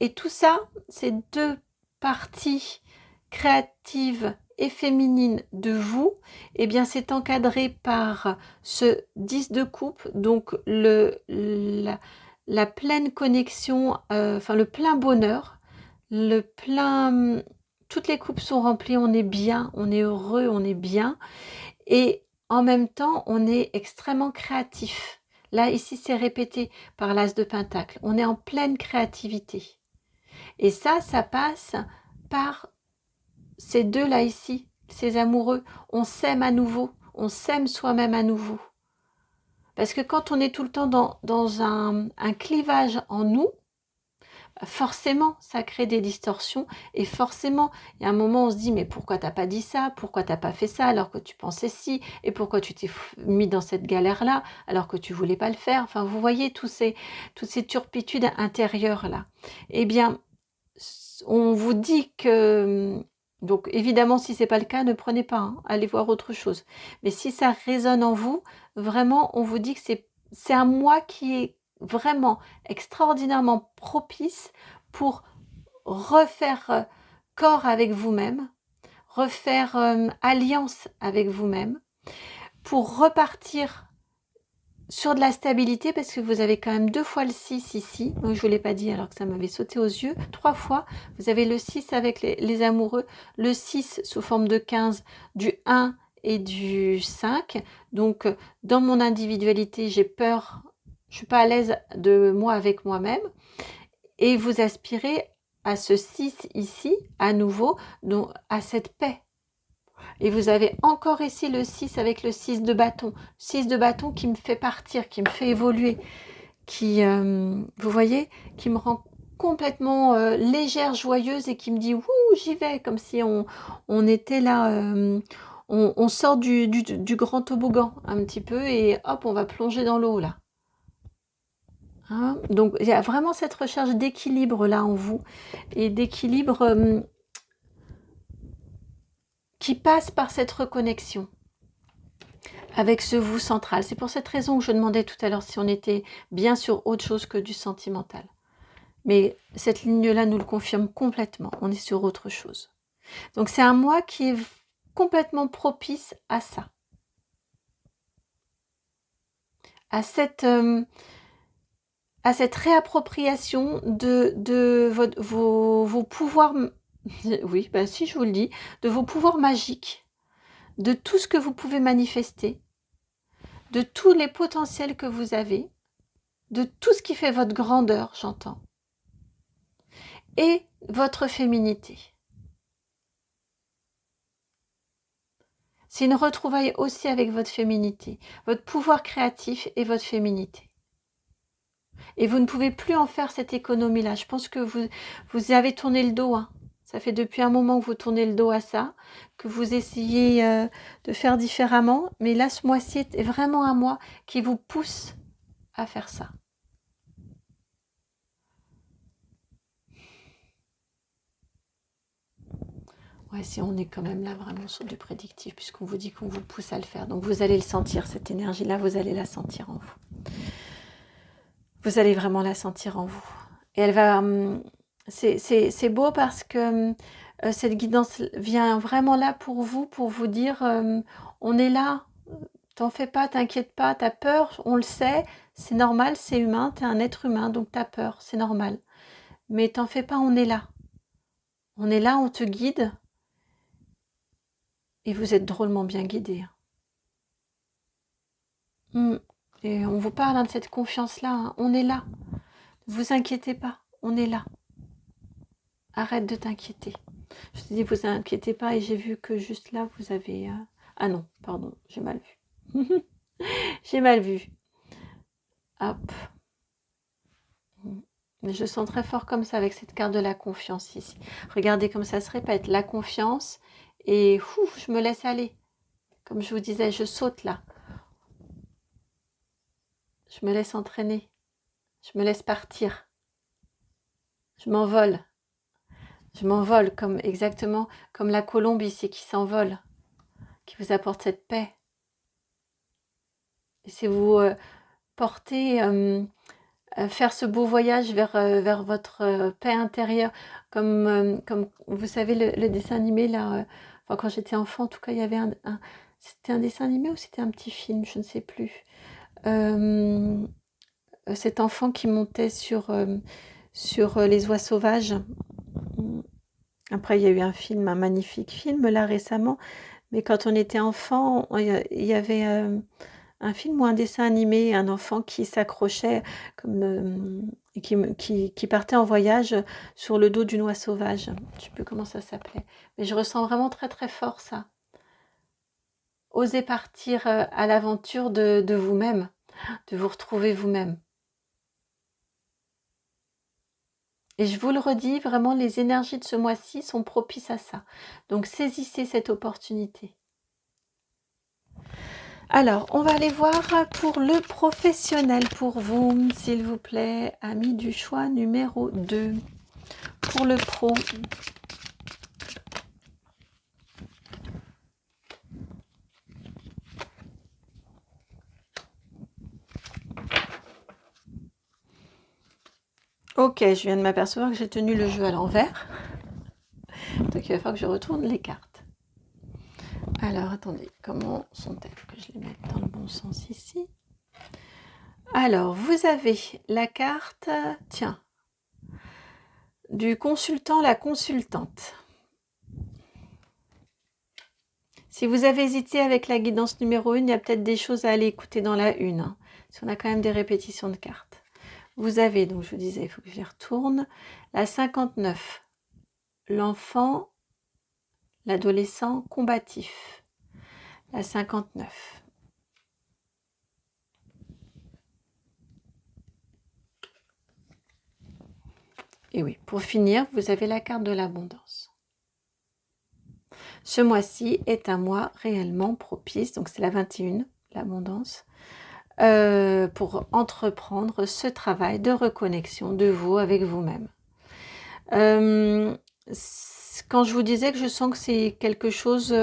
Et tout ça, ces deux parties créatives et féminines de vous, eh bien c'est encadré par ce 10 de coupe, donc la pleine connexion, enfin le plein bonheur, le plein... Toutes les coupes sont remplies, on est bien, on est heureux, on est bien. Et en même temps, on est extrêmement créatif. Là, ici, c'est répété par l'As de Pentacle. On est en pleine créativité. Et ça passe par ces deux-là ici, ces amoureux. On s'aime à nouveau, on s'aime soi-même à nouveau. Parce que quand on est tout le temps dans un clivage en nous, forcément, ça crée des distorsions et forcément, il y a un moment où on se dit mais pourquoi t'as pas dit ça, pourquoi t'as pas fait ça alors que tu pensais si, et pourquoi tu t'es mis dans cette galère-là alors que tu voulais pas le faire. Enfin, vous voyez toutes ces turpitudes intérieures-là. Eh bien, on vous dit que... Donc évidemment, si c'est pas le cas, ne prenez pas, hein, allez voir autre chose. Mais si ça résonne en vous, vraiment, on vous dit que c'est un mois qui est vraiment extraordinairement propice pour refaire corps avec vous-même, refaire alliance avec vous-même, pour repartir sur de la stabilité, parce que vous avez quand même 2 fois le 6 ici, donc je ne vous l'ai pas dit alors que ça m'avait sauté aux yeux, 3 fois, vous avez le 6 avec les amoureux, le 6 sous forme de 15, du 1 et du 5, donc dans mon individualité, j'ai peur, je ne suis pas à l'aise de moi avec moi-même, et vous aspirez à ce 6 ici, à nouveau, donc à cette paix. Et vous avez encore ici le 6 avec le 6 de bâton. 6 de bâton qui me fait partir, qui me fait évoluer, qui, vous voyez, qui me rend complètement légère, joyeuse et qui me dit « Ouh, j'y vais !» comme si on était là, On sort du grand toboggan un petit peu et hop, on va plonger dans l'eau là. Hein, donc il y a vraiment cette recherche d'équilibre là en vous et d'équilibre qui passe par cette reconnexion avec ce vous central. C'est pour cette raison que je demandais tout à l'heure si on était bien sur autre chose que du sentimental. Mais cette ligne-là nous le confirme complètement. On est sur autre chose. Donc c'est un mois qui est complètement propice à ça. À cette réappropriation de vos pouvoirs, oui, ben si je vous le dis, de vos pouvoirs magiques, de tout ce que vous pouvez manifester, de tous les potentiels que vous avez, de tout ce qui fait votre grandeur, j'entends, et votre féminité. C'est une retrouvaille aussi avec votre féminité, votre pouvoir créatif et votre féminité. Et vous ne pouvez plus en faire cette économie-là. Je pense que vous avez tourné le dos. Hein. Ça fait depuis un moment que vous tournez le dos à ça, que vous essayez de faire différemment. Mais là, ce mois-ci est vraiment un mois qui vous pousse à faire ça. Ouais, si on est quand même là vraiment sur du prédictif, puisqu'on vous dit qu'on vous pousse à le faire. Donc vous allez le sentir, cette énergie-là, vous allez la sentir en vous. Vous allez vraiment la sentir en vous. Et elle va... c'est beau parce que cette guidance vient vraiment là pour vous dire on est là, t'en fais pas, t'inquiète pas, t'as peur, on le sait, c'est normal, c'est humain, t'es un être humain, donc t'as peur, c'est normal. Mais t'en fais pas, on est là. On est là, on te guide. Et vous êtes drôlement bien guidé. Et on vous parle de cette confiance-là, hein. On est là. Ne vous inquiétez pas, on est là. Arrête de t'inquiéter. Je te dis, vous inquiétez pas, et j'ai vu que juste là, vous avez... Ah non, pardon, j'ai mal vu. J'ai mal vu. Hop. Mais je sens très fort comme ça avec cette carte de la confiance ici. Regardez comme ça se répète. La confiance et je me laisse aller. Comme je vous disais, je saute là. Je me laisse entraîner. Je me laisse partir. Je m'envole. Je m'envole comme exactement comme la colombe ici qui s'envole, qui vous apporte cette paix. Et c'est vous porter, faire ce beau voyage vers votre paix intérieure, comme vous savez le dessin animé là. Enfin, quand j'étais enfant, en tout cas, il y avait c'était un dessin animé ou c'était un petit film, je ne sais plus. Cet enfant qui montait sur les oies sauvages. Après, il y a eu un film, un magnifique film là récemment, mais quand on était enfant, il y avait un film ou un dessin animé, un enfant qui s'accrochait comme qui partait en voyage sur le dos d'une oie sauvage. Je ne sais plus comment ça s'appelait, mais je ressens vraiment très très fort ça. Osez partir à l'aventure de vous-même, de vous retrouver vous-même. Et je vous le redis, vraiment, les énergies de ce mois-ci sont propices à ça. Donc, saisissez cette opportunité. Alors, on va aller voir pour le professionnel, pour vous, s'il vous plaît, ami du choix numéro 2. Pour le pro. Ok, je viens de m'apercevoir que j'ai tenu le jeu à l'envers. Donc, il va falloir que je retourne les cartes. Alors, attendez, comment sont-elles? Que je les mette dans le bon sens ici. Alors, vous avez la carte, tiens, du consultant, la consultante. Si vous avez hésité avec la guidance numéro 1, il y a peut-être des choses à aller écouter dans la 1. Hein, parce qu'on a quand même des répétitions de cartes. Vous avez, donc je vous disais, il faut que je les retourne, la 59, l'enfant, l'adolescent combatif. La 59. Et oui, pour finir, vous avez la carte de l'abondance. Ce mois-ci est un mois réellement propice, donc c'est la 21, l'abondance, pour entreprendre ce travail de reconnexion de vous avec vous-même. Quand je vous disais que je sens que c'est quelque chose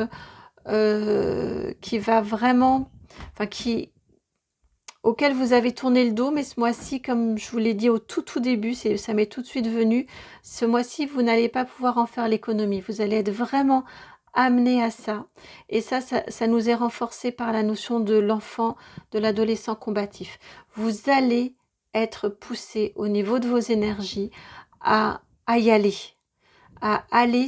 qui va vraiment, enfin auquel vous avez tourné le dos, mais ce mois-ci, comme je vous l'ai dit au tout début, ça m'est tout de suite venu, ce mois-ci, vous n'allez pas pouvoir en faire l'économie. Vous allez être vraiment amené à ça. Et ça nous est renforcé par la notion de l'enfant, de l'adolescent combatif. Vous allez être poussé au niveau de vos énergies à y aller, à aller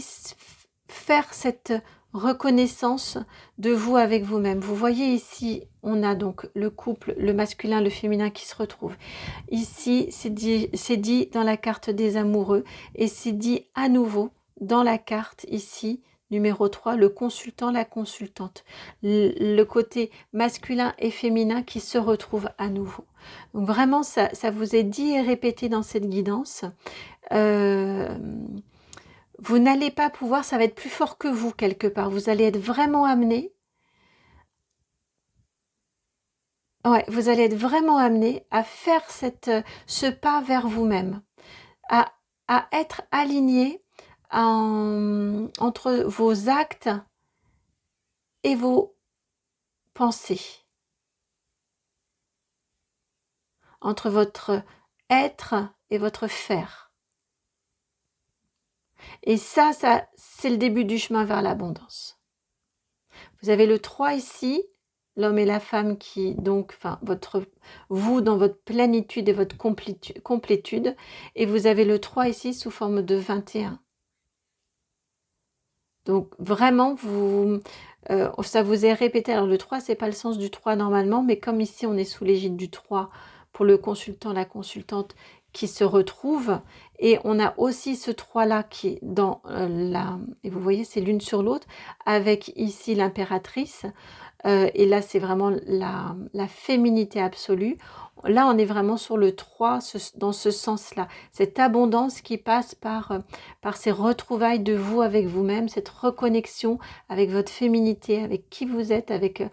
faire cette reconnaissance de vous avec vous-même. Vous voyez ici, on a donc le couple, le masculin, le féminin qui se retrouvent. Ici, c'est dit dans la carte des amoureux et c'est dit à nouveau dans la carte ici, numéro 3, le consultant, la consultante. Le côté masculin et féminin qui se retrouvent à nouveau. Donc vraiment, ça vous est dit et répété dans cette guidance. Vous n'allez pas pouvoir, ça va être plus fort que vous quelque part. Vous allez être vraiment amené. Ouais, vous allez être vraiment amené à faire ce pas vers vous-même, à, à être aligné entre vos actes et vos pensées, entre votre être et votre faire. Et ça c'est le début du chemin vers l'abondance. Vous avez le 3 ici, l'homme et la femme qui, donc, enfin, vous dans votre plénitude et votre complétude, et vous avez le 3 ici sous forme de 21. Donc, vraiment, ça vous est répété. Alors, le 3, c'est pas le sens du 3 normalement, mais comme ici, on est sous l'égide du 3 pour le consultant, la consultante qui se retrouve, et on a aussi ce 3-là qui est dans et vous voyez, c'est l'une sur l'autre, avec ici l'impératrice, et là, c'est vraiment la féminité absolue. Là, on est vraiment sur le 3, dans ce sens-là. Cette abondance qui passe par ces retrouvailles de vous avec vous-même, cette reconnexion avec votre féminité, avec qui vous êtes, avec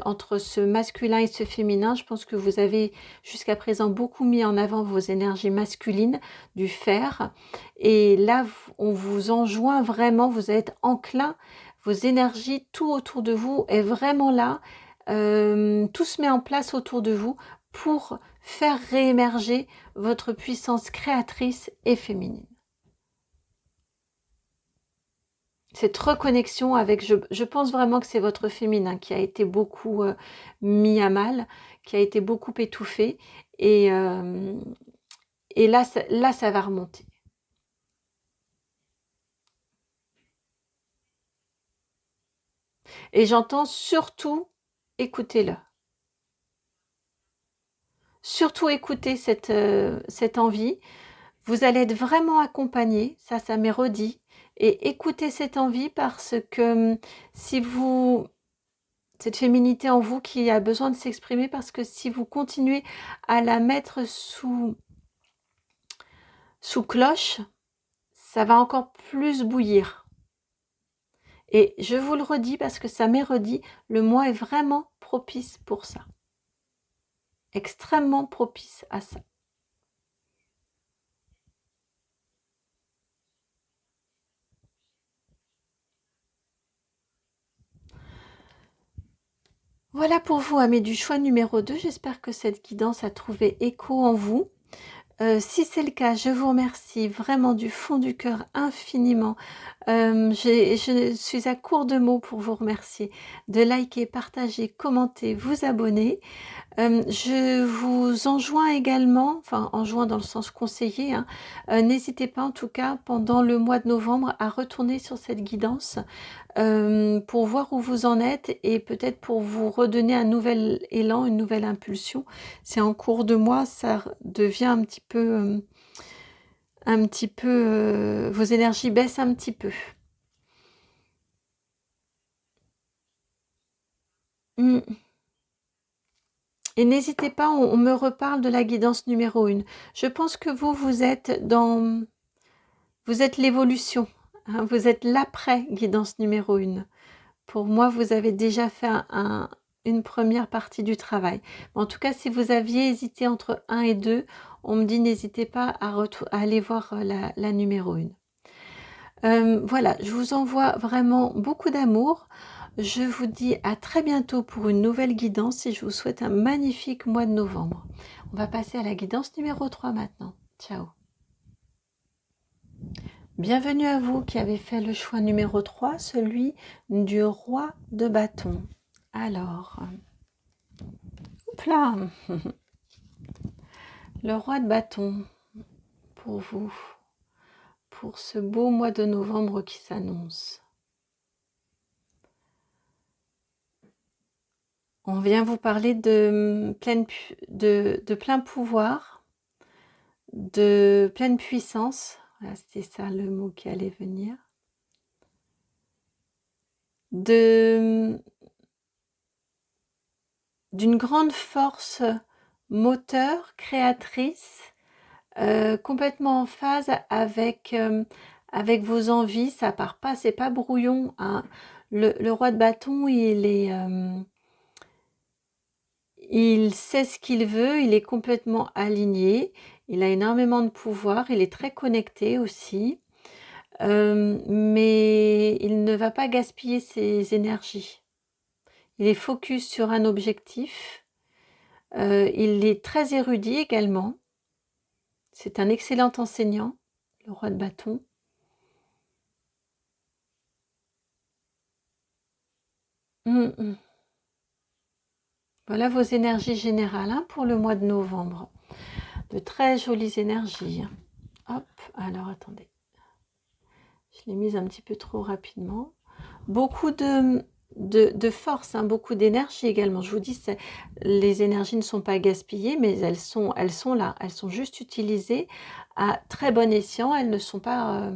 entre ce masculin et ce féminin. Je pense que vous avez jusqu'à présent beaucoup mis en avant vos énergies masculines, du fer. Et là, on vous enjoint vraiment, vous êtes enclin, vos énergies, tout autour de vous est vraiment là. Tout se met en place autour de vous pour faire réémerger votre puissance créatrice et féminine. Cette reconnexion avec, je pense vraiment que c'est votre féminin qui a été beaucoup mis à mal, qui a été beaucoup étouffé, et là, ça va remonter. Et j'entends surtout, écoutez-le. Surtout écoutez cette envie. Vous allez être vraiment accompagné, ça m'est redit. Et écoutez cette envie parce que si vous... Cette féminité en vous qui a besoin de s'exprimer, parce que si vous continuez à la mettre sous cloche, ça va encore plus bouillir. Et je vous le redis parce que ça m'est redit, le mois est vraiment propice pour ça. Extrêmement propice à ça. Voilà pour vous, amis du choix numéro 2. J'espère que cette guidance a trouvé écho en vous. Si c'est le cas, je vous remercie vraiment du fond du cœur infiniment. Je suis à court de mots pour vous remercier de liker, partager, commenter, vous abonner. Je vous enjoins également, enfin enjoins dans le sens conseillé, hein, n'hésitez pas en tout cas pendant le mois de novembre à retourner sur cette guidance pour voir où vous en êtes et peut-être pour vous redonner un nouvel élan, une nouvelle impulsion. C'est en cours de mois, ça devient un petit peu, vos énergies baissent un petit peu. Et n'hésitez pas, on me reparle de la guidance numéro 1. Je pense que vous êtes l'évolution. hein, vous êtes l'après guidance numéro 1. Pour moi, vous avez déjà fait une première partie du travail. En tout cas, si vous aviez hésité entre 1 et 2, on me dit n'hésitez pas à aller voir la numéro 1. Voilà, je vous envoie vraiment beaucoup d'amour. Je vous dis à très bientôt pour une nouvelle guidance et je vous souhaite un magnifique mois de novembre. On va passer à la guidance numéro 3 maintenant. Ciao. Bienvenue à vous qui avez fait le choix numéro 3, celui du roi de bâton. Alors, hop là, le roi de bâton pour vous, pour ce beau mois de novembre qui s'annonce. On vient vous parler de plein pouvoir, de pleine puissance. Voilà, c'était ça le mot qui allait venir. D'une grande force moteur, créatrice, complètement en phase avec vos envies. Ça part pas, c'est pas brouillon, hein. Le roi de bâton, il sait ce qu'il veut, il est complètement aligné, il a énormément de pouvoir, il est très connecté aussi, mais il ne va pas gaspiller ses énergies. Il est focus sur un objectif, il est très érudit également, c'est un excellent enseignant, le roi de bâton. Voilà vos énergies générales, hein, pour le mois de novembre. De très jolies énergies. Hop, alors attendez. Je l'ai mise un petit peu trop rapidement. Beaucoup de force, hein, beaucoup d'énergie également. Je vous dis, les énergies ne sont pas gaspillées, mais elles sont là. Elles sont juste utilisées à très bon escient. Elles ne sont pas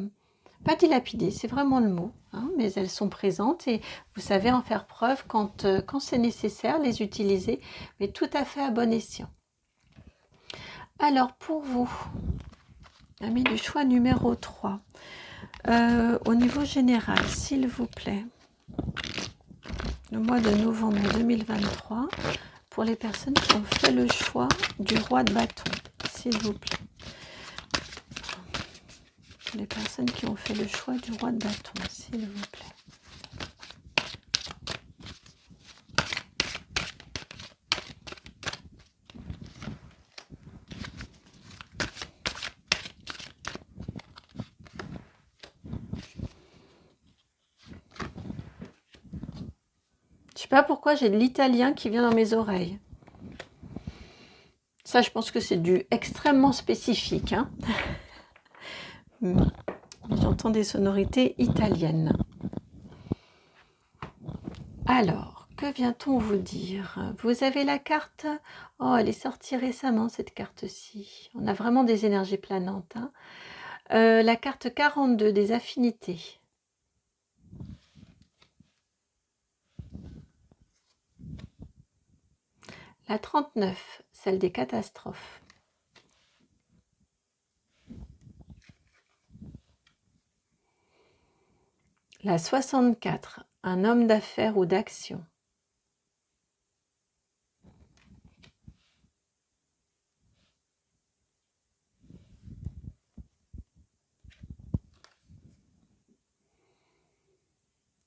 dilapidées, c'est vraiment le mot, hein, mais elles sont présentes et vous savez en faire preuve quand c'est nécessaire, les utiliser, mais tout à fait à bon escient. Alors pour vous, amis du choix numéro 3, au niveau général, s'il vous plaît, le mois de novembre 2023, pour les personnes qui ont fait le choix du roi de bâton, s'il vous plaît. Les personnes qui ont fait le choix du roi de bâton, s'il vous plaît. Je sais pas pourquoi j'ai de l'italien qui vient dans mes oreilles. Ça, je pense que c'est du extrêmement spécifique, hein. J'entends des sonorités italiennes. Alors, que vient-on vous dire? Vous avez la carte... Oh, elle est sortie récemment, cette carte-ci. On a vraiment des énergies planantes, hein. La carte 42 des affinités. La 39, celle des catastrophes. La 64, un homme d'affaires ou d'action.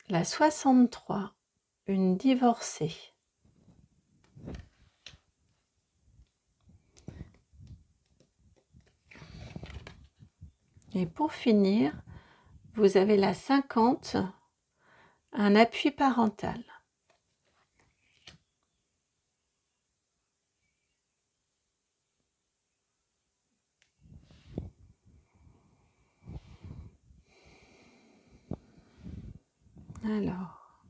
La 63, une divorcée. Et pour finir, vous avez la 50, un appui parental. Alors,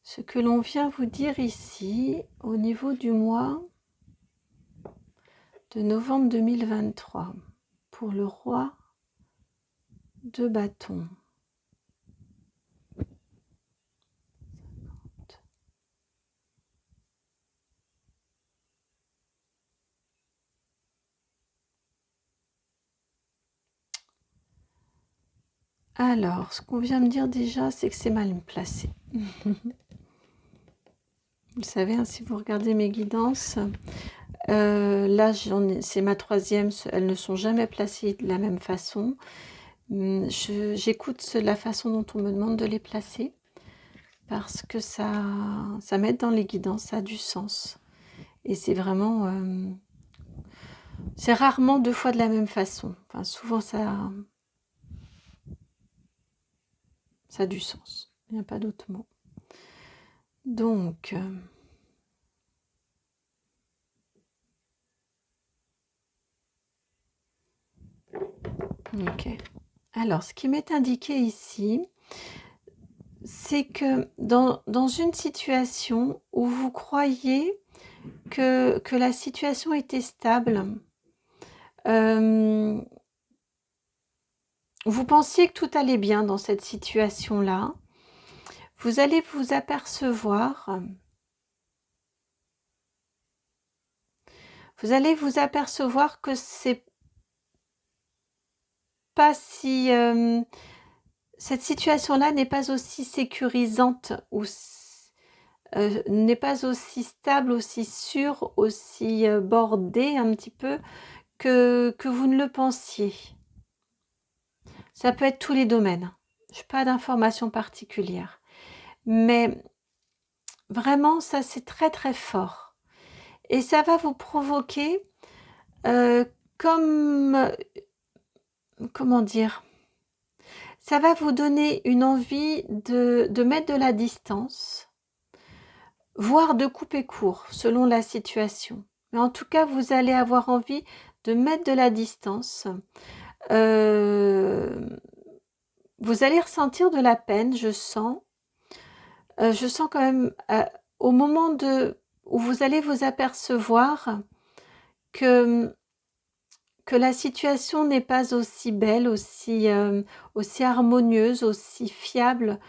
ce que l'on vient vous dire ici, au niveau du mois de novembre 2023, pour le roi de bâton. Alors, ce qu'on vient me dire déjà, c'est que c'est mal placé. Vous savez, hein, si vous regardez mes guidances, là, c'est ma troisième, elles ne sont jamais placées de la même façon. J'écoute la façon dont on me demande de les placer parce que ça m'aide dans les guidances, ça a du sens. Et c'est vraiment... c'est rarement 2 fois de la même façon. Enfin, souvent, ça a du sens. Il n'y a pas d'autre mot. Donc... ok. Alors, ce qui m'est indiqué ici, c'est que dans une situation où vous croyez que la situation était stable, vous pensiez que tout allait bien dans cette situation-là, vous allez vous apercevoir que c'est pas si... cette situation-là n'est pas aussi sécurisante ou n'est pas aussi stable, aussi sûre, aussi bordée un petit peu que vous ne le pensiez. Ça peut être tous les domaines. Je n'ai pas d'informations particulières. Mais vraiment, ça c'est très très fort. Et ça va vous provoquer comment dire, ça va vous donner une envie de mettre de la distance, voire de couper court selon la situation. Mais en tout cas, vous allez avoir envie de mettre de la distance. Vous allez ressentir de la peine, je sens. Je sens quand même, au moment où vous allez vous apercevoir que la situation n'est pas aussi belle, aussi harmonieuse, aussi fiable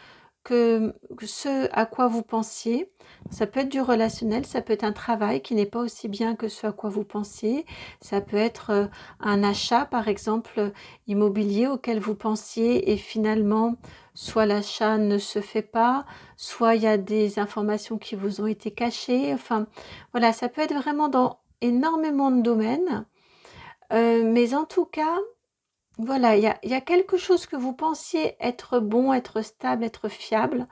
que ce à quoi vous pensiez. Ça peut être du relationnel, ça peut être un travail qui n'est pas aussi bien que ce à quoi vous pensiez. Ça peut être un achat, par exemple, immobilier auquel vous pensiez et finalement, soit l'achat ne se fait pas, soit il y a des informations qui vous ont été cachées. Enfin, voilà, ça peut être vraiment dans énormément de domaines. Mais en tout cas, voilà, il y a quelque chose que vous pensiez être bon, être stable, être fiable,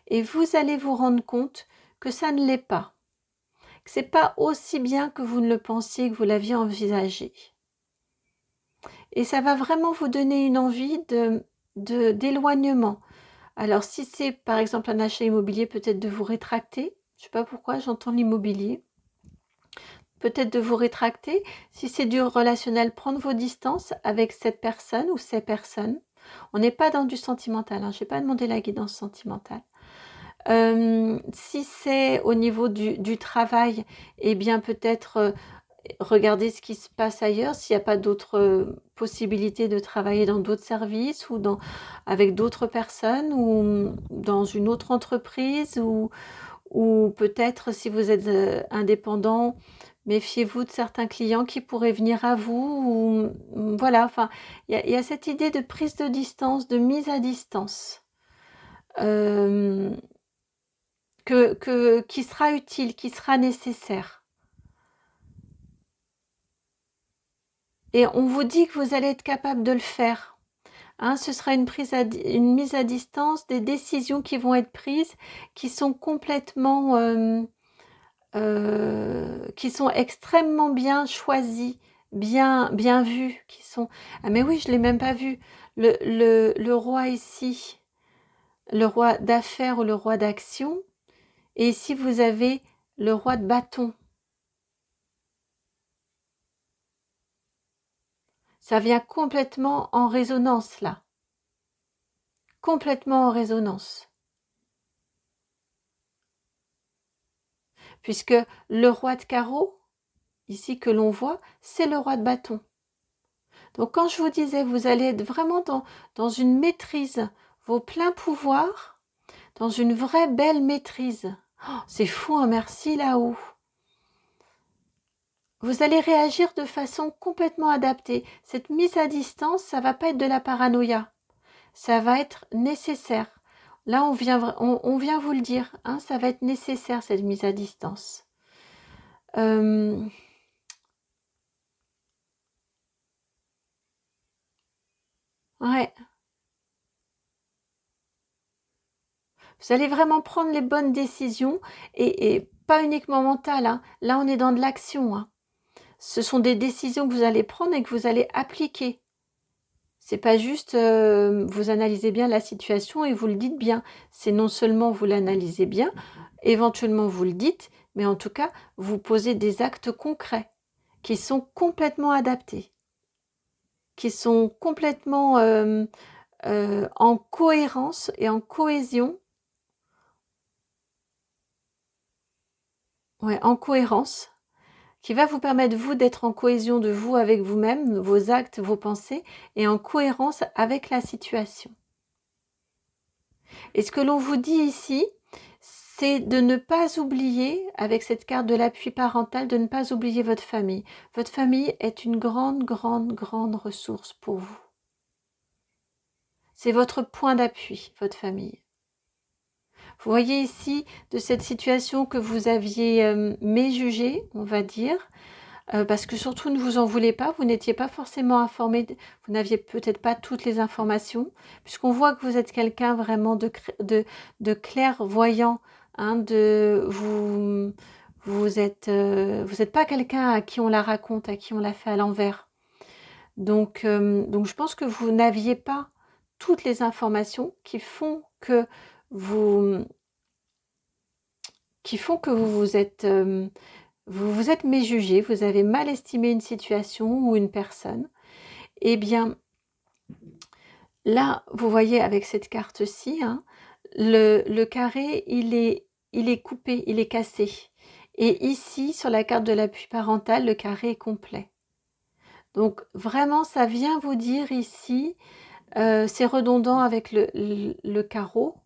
et vous allez vous rendre compte que ça ne l'est pas, que c'est pas aussi bien que vous ne le pensiez, que vous l'aviez envisagé. Et ça va vraiment vous donner une envie d'éloignement. Alors si c'est par exemple un achat immobilier, peut-être de vous rétracter. Je ne sais pas pourquoi j'entends l'immobilier. Peut-être de vous rétracter. Si c'est du relationnel, prendre vos distances avec cette personne ou ces personnes. On n'est pas dans du sentimental, hein. Je n'ai pas demandé la guidance sentimentale. Si c'est au niveau du travail, eh bien peut-être regarder ce qui se passe ailleurs, s'il n'y a pas d'autres possibilités de travailler dans d'autres services ou avec d'autres personnes ou dans une autre entreprise ou peut-être si vous êtes indépendant, méfiez-vous de certains clients qui pourraient venir à vous. Voilà, enfin, il y a cette idée de prise de distance, de mise à distance, qui sera utile, qui sera nécessaire. Et on vous dit que vous allez être capable de le faire. Hein, ce sera une mise à distance des décisions qui vont être prises, qui sont complètement... qui sont extrêmement bien choisis, bien vus, qui sont... Ah mais oui, je ne l'ai même pas vu. Le roi ici, le roi d'affaires ou le roi d'action, et ici vous avez le roi de bâton. Ça vient complètement en résonance là. Complètement en résonance. Puisque le roi de carreau, ici que l'on voit, c'est le roi de bâton. Donc quand je vous disais, vous allez être vraiment dans une maîtrise, vos pleins pouvoirs, dans une vraie belle maîtrise. Oh, c'est fou, hein, merci là-haut. Vous allez réagir de façon complètement adaptée. Cette mise à distance, ça ne va pas être de la paranoïa. ça va être nécessaire. Là, on vient vous le dire, hein, ça va être nécessaire cette mise à distance. Ouais. Vous allez vraiment prendre les bonnes décisions et pas uniquement mentales, hein. Là, on est dans de l'action, hein. Ce sont des décisions que vous allez prendre et que vous allez appliquer. C'est pas juste vous analysez bien la situation et vous le dites bien. C'est non seulement vous l'analysez bien, éventuellement vous le dites, mais en tout cas, vous posez des actes concrets qui sont complètement adaptés, qui sont complètement en cohérence et en cohésion, ouais, en cohérence, qui va vous permettre, vous, d'être en cohésion de vous avec vous-même, vos actes, vos pensées, et en cohérence avec la situation. Et ce que l'on vous dit ici, c'est de ne pas oublier, avec cette carte de l'appui parental, de ne pas oublier votre famille. Votre famille est une grande, grande, grande ressource pour vous. C'est votre point d'appui, votre famille. Vous voyez ici, de cette situation que vous aviez méjugée, on va dire, parce que surtout ne vous en voulez pas, vous n'étiez pas forcément informé, vous n'aviez peut-être pas toutes les informations, puisqu'on voit que vous êtes quelqu'un vraiment de clairvoyant, hein, vous êtes pas quelqu'un à qui on la raconte, à qui on la fait à l'envers. Donc je pense que vous n'aviez pas toutes les informations qui font que vous vous êtes méjugé, vous avez mal estimé une situation ou une personne. Eh bien, là, vous voyez avec cette carte-ci, hein, le carré, il est coupé, il est cassé. Et ici, sur la carte de l'appui parental, le carré est complet. Donc, vraiment, ça vient vous dire ici, c'est redondant avec le carreau,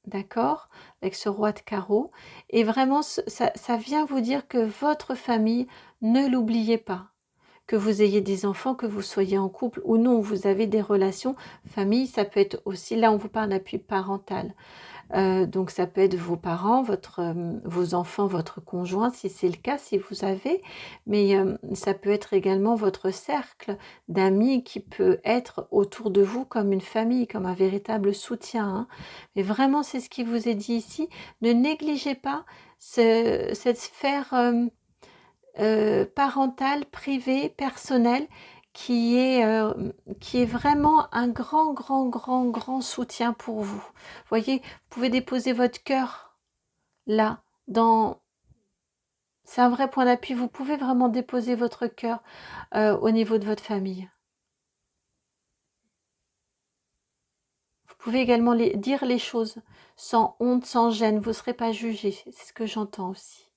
d'accord, avec ce roi de carreau. Et vraiment, ça vient vous dire que votre famille, ne l'oubliez pas. Que vous ayez des enfants, que vous soyez en couple ou non, vous avez des relations. Famille, ça peut être aussi, là on vous parle d'appui parental. Donc ça peut être vos parents, vos enfants, votre conjoint, si c'est le cas, si vous avez. Mais ça peut être également votre cercle d'amis qui peut être autour de vous comme une famille, comme un véritable soutien, hein. Mais vraiment, c'est ce qui vous est dit ici. Ne négligez pas cette sphère parentale, privée, personnelle, qui est vraiment un grand, grand, grand, grand soutien pour vous. Vous voyez, vous pouvez déposer votre cœur là, c'est un vrai point d'appui. Vous pouvez vraiment déposer votre cœur au niveau de votre famille. Vous pouvez également dire les choses sans honte, sans gêne. Vous ne serez pas jugé. C'est ce que j'entends aussi.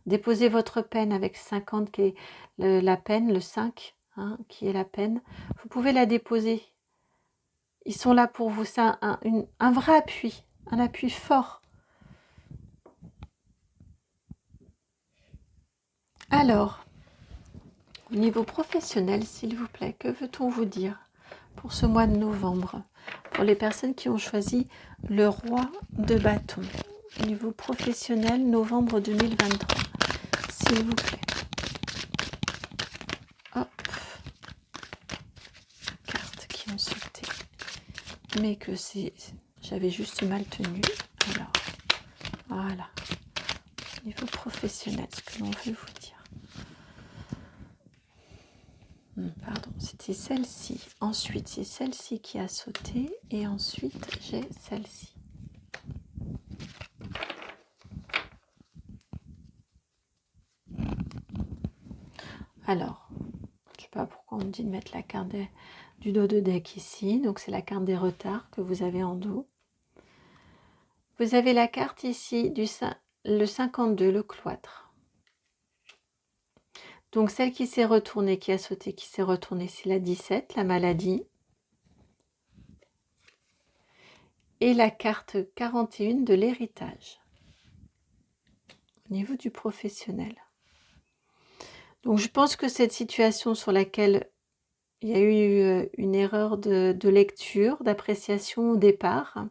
Déposez votre peine avec 50 qui est la peine, le 5, hein, qui est la peine. Vous pouvez la déposer. Ils sont là pour vous. C'est un vrai appui, un appui fort. Alors, au niveau professionnel, s'il vous plaît, que veut-on vous dire pour ce mois de novembre? Pour les personnes qui ont choisi le roi de bâton. Au niveau professionnel, novembre 2023. S'il vous plaît. Hop. Cartes qui ont sauté. Mais que j'avais juste mal tenu. Alors, voilà. Au niveau professionnel, ce que l'on veut vous dire. Pardon, c'était celle-ci. Ensuite, c'est celle-ci qui a sauté. Et ensuite, j'ai celle-ci. Alors, je ne sais pas pourquoi on me dit de mettre la carte du dos de deck ici. Donc, c'est la carte des retards que vous avez en dos. Vous avez la carte ici, le 52, le cloître. Donc, celle qui s'est retournée, qui a sauté, qui s'est retournée, c'est la 17, la maladie. Et la carte 41 de l'héritage. Au niveau du professionnel. Donc, je pense que cette situation sur laquelle il y a eu une erreur de lecture, d'appréciation au départ.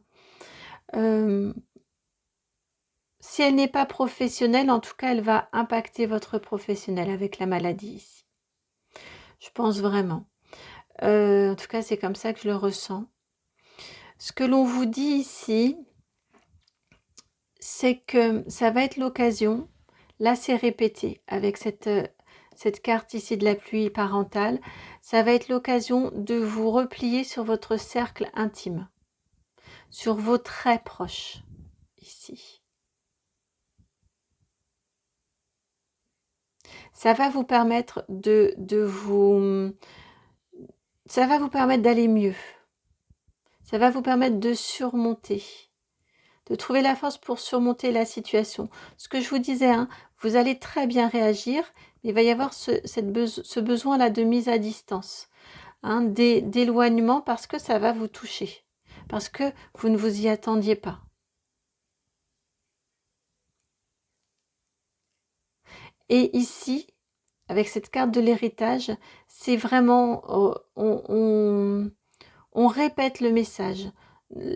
Si elle n'est pas professionnelle, en tout cas, elle va impacter votre professionnel avec la maladie ici. Je pense vraiment. En tout cas, c'est comme ça que je le ressens. Ce que l'on vous dit ici, c'est que ça va être l'occasion, là c'est répété avec cette carte ici de la pluie parentale, ça va être l'occasion de vous replier sur votre cercle intime, sur vos très proches ici. Ça va vous permettre ça va vous permettre d'aller mieux. Ça va vous permettre de surmonter, de trouver la force pour surmonter la situation. Ce que je vous disais, hein, vous allez très bien réagir, mais il va y avoir ce besoin-là de mise à distance, hein, d'éloignement parce que ça va vous toucher, parce que vous ne vous y attendiez pas. Et ici, avec cette carte de l'héritage, c'est vraiment, on répète le message.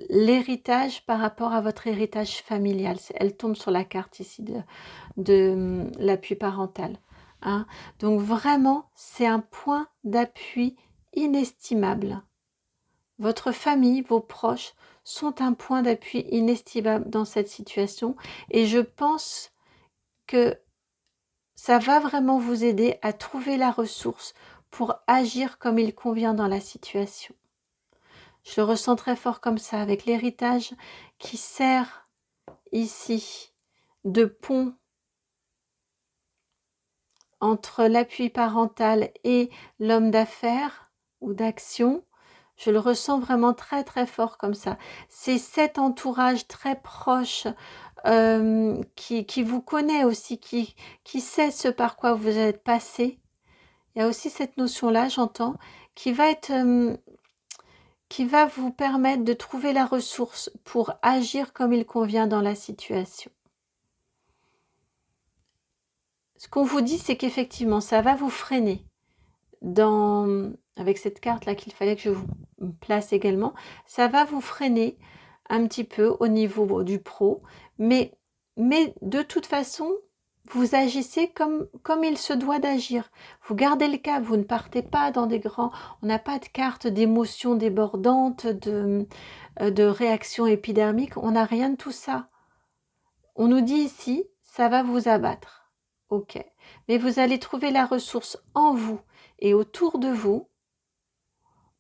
L'héritage par rapport à votre héritage familial, elle tombe sur la carte ici de l'appui parental. Hein. Donc vraiment, c'est un point d'appui inestimable. Votre famille, vos proches sont un point d'appui inestimable dans cette situation et je pense que ça va vraiment vous aider à trouver la ressource pour agir comme il convient dans la situation. Je le ressens très fort comme ça, avec l'héritage qui sert ici de pont entre l'appui parental et l'homme d'affaires ou d'action. Je le ressens vraiment très très fort comme ça. C'est cet entourage très proche qui vous connaît aussi, qui sait ce par quoi vous êtes passé. Il y a aussi cette notion-là, j'entends, qui va vous permettre de trouver la ressource pour agir comme il convient dans la situation. Ce qu'on vous dit, c'est qu'effectivement, ça va vous freiner. Avec cette carte-là qu'il fallait que je vous place également, ça va vous freiner un petit peu au niveau du pro, mais de toute façon, vous agissez comme il se doit d'agir. Vous gardez le cap, vous ne partez pas dans des grands... On n'a pas de carte d'émotions débordantes, de réactions épidermiques, on n'a rien de tout ça. On nous dit ici, ça va vous abattre. Ok, mais vous allez trouver la ressource en vous et autour de vous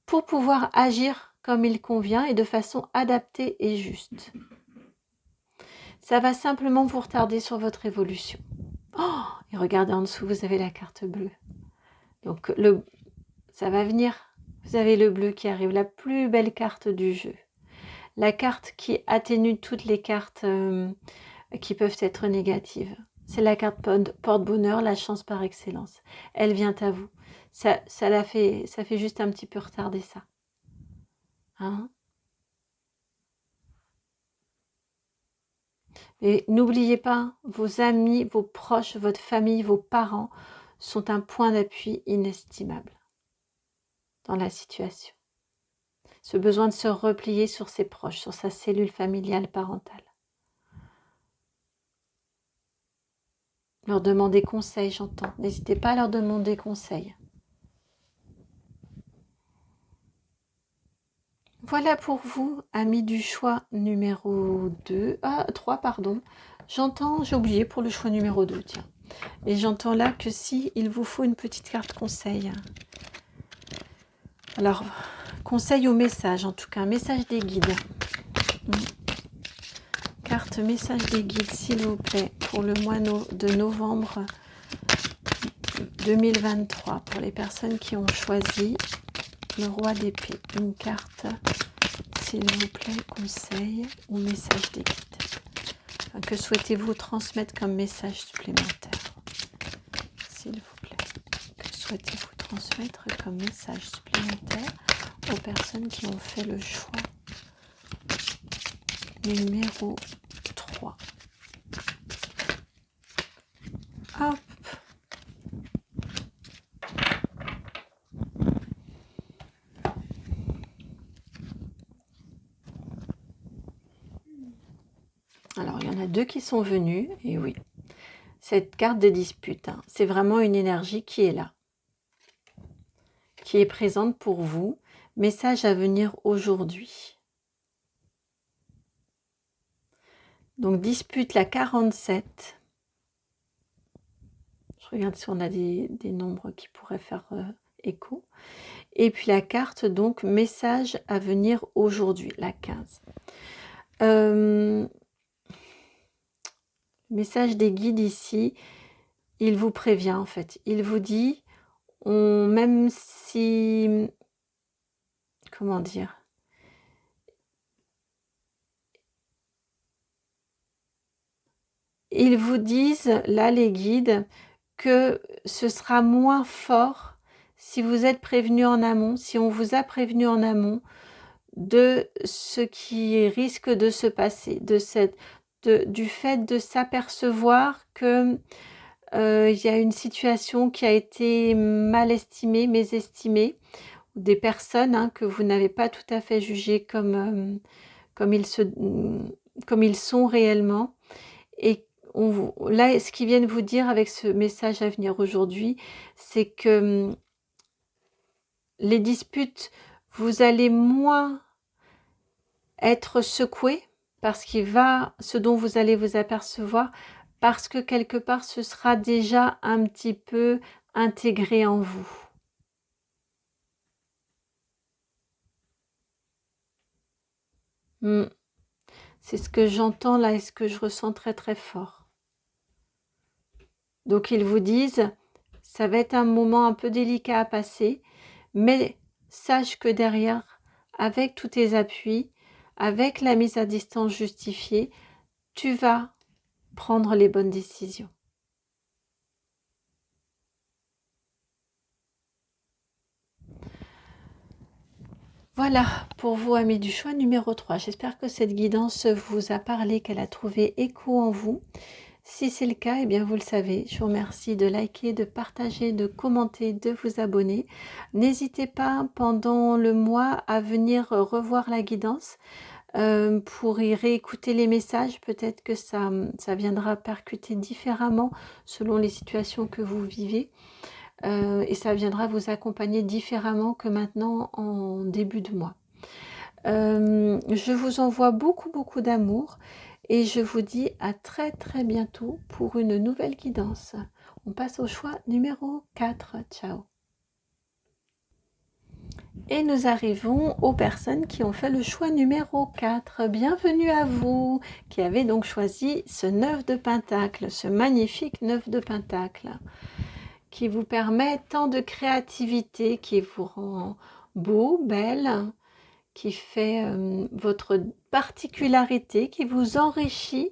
pour pouvoir agir comme il convient et de façon adaptée et juste. Ça va simplement vous retarder sur votre évolution. Oh, et regardez en dessous, vous avez la carte bleue. Donc ça va venir. Vous avez le bleu qui arrive, la plus belle carte du jeu. La carte qui atténue toutes les cartes qui peuvent être négatives. C'est la carte porte-bonheur, la chance par excellence. Elle vient à vous. Ça fait juste un petit peu retarder ça. Hein? Et n'oubliez pas, vos amis, vos proches, votre famille, vos parents sont un point d'appui inestimable dans la situation. Ce besoin de se replier sur ses proches, sur sa cellule familiale parentale. Leur demander conseil, j'entends. N'hésitez pas à leur demander conseil. Voilà pour vous, amis du choix numéro 3, pardon. J'entends, j'ai oublié pour le choix numéro 2, tiens. Et j'entends là que si il vous faut une petite carte conseil. Alors, conseil ou message, en tout cas, un message des guides. Carte message des guides, s'il vous plaît, pour le mois de novembre 2023, pour les personnes qui ont choisi le roi d'épée. Une carte, s'il vous plaît, conseil ou message des guides. Enfin, que souhaitez-vous transmettre comme message supplémentaire, s'il vous plaît? Que souhaitez-vous transmettre comme message supplémentaire aux personnes qui ont fait le choix numéro 3. Hop. 2 qui sont venus, et oui, cette carte de dispute, hein, c'est vraiment une énergie qui est là, qui est présente pour vous. Message à venir aujourd'hui. Donc dispute la 47. Je regarde si on a des nombres qui pourraient faire écho. Et puis la carte, donc, message à venir aujourd'hui, la 15. Message des guides ici, il vous prévient en fait. Il vous dit, même si... Comment dire? Ils vous disent, là les guides, que ce sera moins fort si vous êtes prévenu en amont, si on vous a prévenu en amont de ce qui risque de se passer, du fait de s'apercevoir que il y a une situation qui a été mal estimée, mésestimée, ou des personnes hein, que vous n'avez pas tout à fait jugées comme ils sont réellement. Et là, ce qu'ils viennent vous dire avec ce message à venir aujourd'hui, c'est que les disputes, vous allez moins être secoué par ce dont vous allez vous apercevoir, parce que quelque part, ce sera déjà un petit peu intégré en vous. C'est ce que j'entends là et ce que je ressens très très fort. Donc ils vous disent, ça va être un moment un peu délicat à passer, mais sache que derrière, avec tous tes appuis, avec la mise à distance justifiée, tu vas prendre les bonnes décisions. Voilà, pour vous, amis du choix numéro 3. J'espère que cette guidance vous a parlé, qu'elle a trouvé écho en vous. Si c'est le cas, eh bien vous le savez, je vous remercie de liker, de partager, de commenter, de vous abonner. N'hésitez pas pendant le mois à venir revoir la guidance pour y réécouter les messages. Peut-être que ça viendra percuter différemment selon les situations que vous vivez. Et ça viendra vous accompagner différemment que maintenant en début de mois. Je vous envoie beaucoup d'amour et je vous dis à très bientôt pour une nouvelle guidance. On passe au choix numéro 4. Ciao. Et nous arrivons aux personnes qui ont fait le choix numéro 4. Bienvenue à vous qui avez donc choisi ce 9 de Pentacle, ce magnifique 9 de Pentacle, qui vous permet tant de créativité, qui vous rend beau, belle, qui fait votre particularité, qui vous enrichit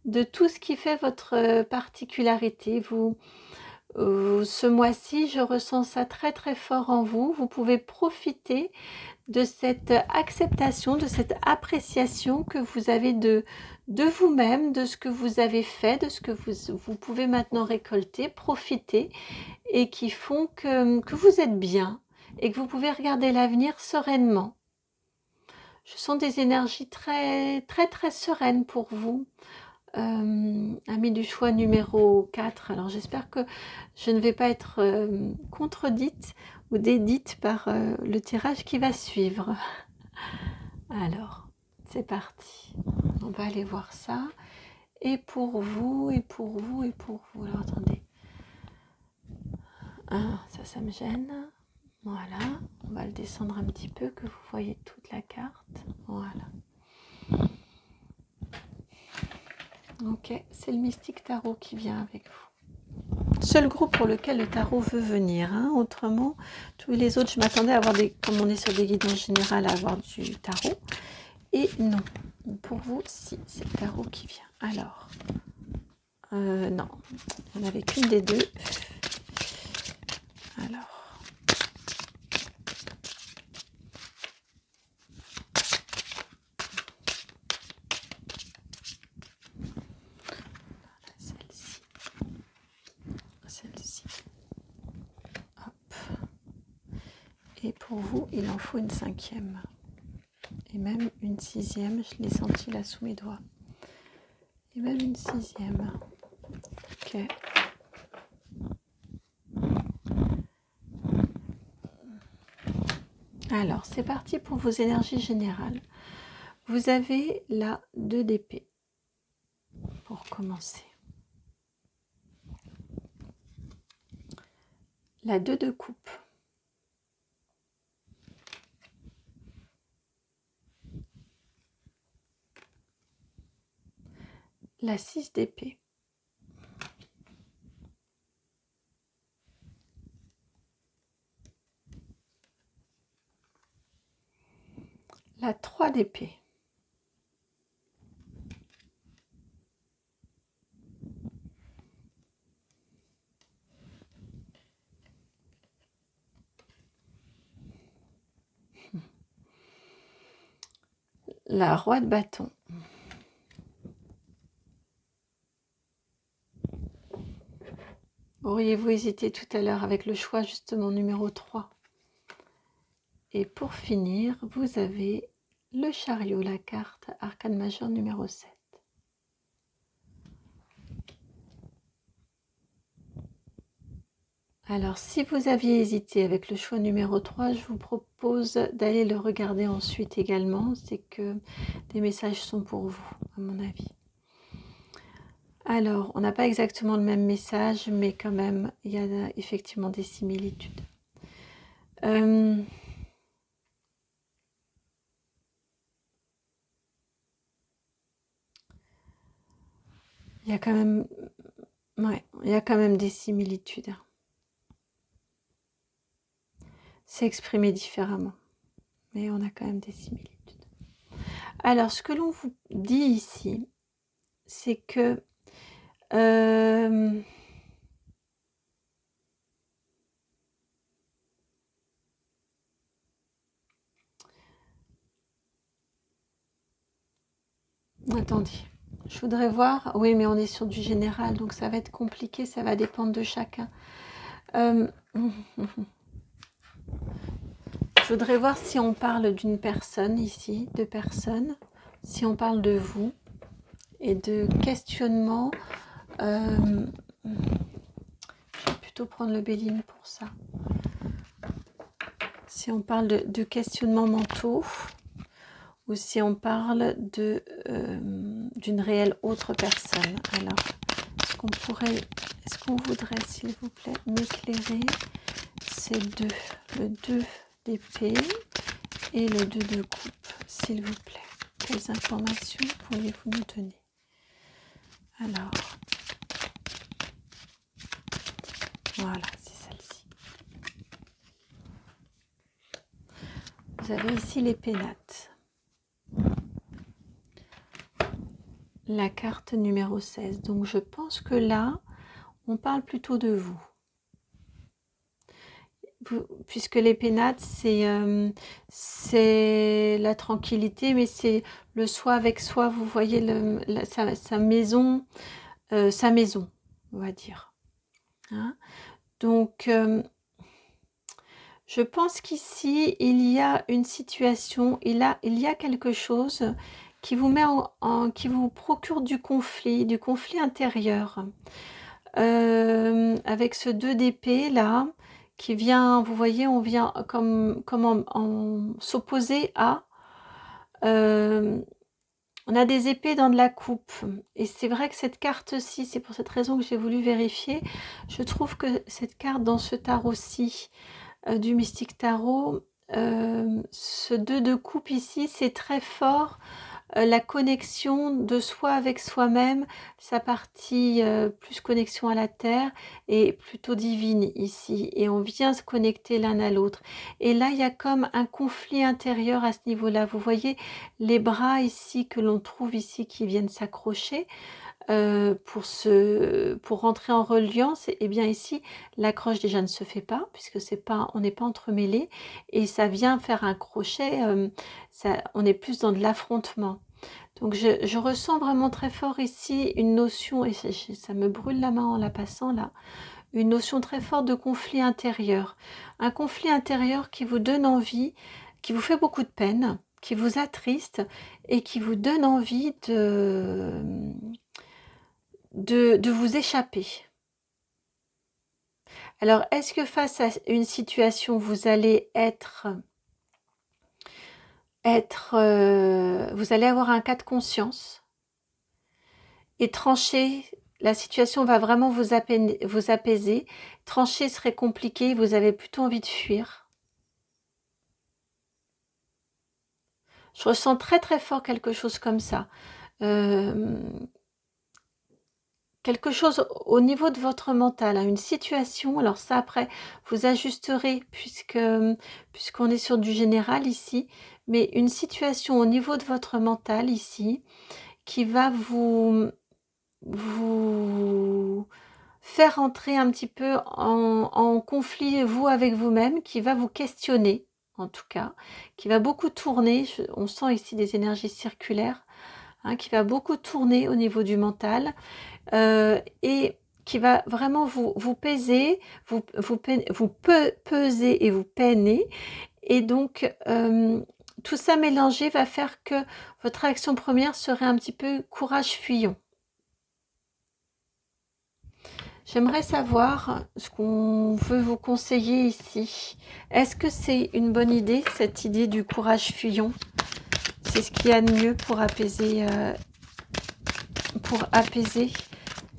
de tout ce qui fait votre particularité. Ce mois-ci, je ressens ça très fort en vous. Vous pouvez profiter de cette acceptation, de cette appréciation que vous avez de vous-même, de ce que vous avez fait, de ce que vous pouvez maintenant récolter, profiter, et qui font que vous êtes bien et que vous pouvez regarder l'avenir sereinement. Je sens des énergies très sereines pour vous, amis du choix numéro 4. Alors j'espère que je ne vais pas être contredite ou dédite par le tirage qui va suivre. Alors, c'est parti. On va aller voir ça. Et pour vous, et pour vous, et pour vous. Alors attendez. Ah, ça me gêne. Voilà, on va le descendre un petit peu, que vous voyez toute la carte. Voilà. Ok, c'est le Mystique Tarot qui vient avec vous. Seul groupe pour lequel le tarot veut venir. Hein. Autrement, tous les autres, je m'attendais à avoir comme on est sur des guidances générales, à avoir du tarot. Et non, pour vous, si, c'est le tarot qui vient. Alors, non, il n'y en avait qu'une des deux. Alors. Celle-ci. Hop. Et pour vous, il en faut une 5e. Et même une 6e, je l'ai senti là sous mes doigts. et même une 6e. Ok. Alors, c'est parti pour vos énergies générales. Vous avez la 2 d'épée pour commencer. La 2 de coupe. La 6 d'épée. La 3 d'épée. La roi de bâton. Auriez-vous hésité tout à l'heure avec le choix justement numéro 3? Et pour finir, vous avez le chariot, la carte arcane majeur numéro 7. Alors, si vous aviez hésité avec le choix numéro 3, je vous propose d'aller le regarder ensuite également. C'est que des messages sont pour vous, à mon avis. Alors, on n'a pas exactement le même message, mais quand même, il y a effectivement des similitudes. Il y a quand même, ouais, il y a quand même des similitudes. C'est exprimé différemment, mais on a quand même des similitudes. Alors, ce que l'on vous dit ici, c'est que attendez, je voudrais voir. Oui, mais on est sur du général, donc ça va être compliqué, ça va dépendre de chacun. Je voudrais voir si on parle d'une personne ici, de personnes, si on parle de vous et de questionnement. Je vais plutôt prendre le Béline pour ça. Si on parle de questionnements mentaux ou si on parle d'une réelle autre personne. Alors, est-ce qu'on voudrait, s'il vous plaît, m'éclairer ces deux, le 2 d'épée et le 2 de coupe, s'il vous plaît. Quelles informations pourriez-vous nous donner? Alors, voilà, c'est celle-ci. Vous avez ici les pénates. La carte numéro 16. Donc, je pense que là, on parle plutôt de vous. Puisque les pénates, c'est la tranquillité, mais c'est le soi avec soi. Vous voyez sa maison, on va dire. Hein? Donc, je pense qu'ici, il y a une situation, il y a quelque chose qui vous met qui vous procure du conflit intérieur. Avec ce 2 d'épée là, qui vient, vous voyez, on vient comme en s'opposer à. On a des épées dans de la coupe. Et c'est vrai que cette carte-ci, c'est pour cette raison que j'ai voulu vérifier. Je trouve que cette carte dans ce tarot-ci, du Mystique Tarot, ce 2 de coupe ici, c'est très fort. La connexion de soi avec soi-même, sa partie plus connexion à la terre est plutôt divine ici. Et on vient se connecter l'un à l'autre. Et là, il y a comme un conflit intérieur à ce niveau-là. Vous voyez les bras ici que l'on trouve ici qui viennent s'accrocher. Pour rentrer en reliance, et bien ici l'accroche déjà ne se fait pas puisque on n'est pas entremêlés et ça vient faire un crochet, on est plus dans de l'affrontement. Donc je ressens vraiment très fort ici une notion, et ça me brûle la main en la passant là, une notion très forte de conflit intérieur. Un conflit intérieur qui vous donne envie, qui vous fait beaucoup de peine, qui vous attriste et qui vous donne envie de vous échapper. Alors, est-ce que face à une situation, vous allez vous allez avoir un cas de conscience et trancher, la situation va vraiment vous apaiser. Trancher serait compliqué, vous avez plutôt envie de fuir. Je ressens très très fort quelque chose comme ça. Quelque chose au niveau de votre mental, une situation, alors ça après vous ajusterez puisqu'on est sur du général ici, mais une situation au niveau de votre mental ici qui va vous faire entrer un petit peu en conflit vous avec vous-même, qui va vous questionner en tout cas, qui va beaucoup tourner, on sent ici des énergies circulaires, qui va beaucoup tourner au niveau du mental. Et qui va vraiment vous peser, peser et vous peiner. Et donc, tout ça mélangé va faire que votre action première serait un petit peu courage fuyons. J'aimerais savoir ce qu'on veut vous conseiller ici. Est-ce que c'est une bonne idée, cette idée du courage fuyons? C'est ce qu'il y a de mieux pour apaiser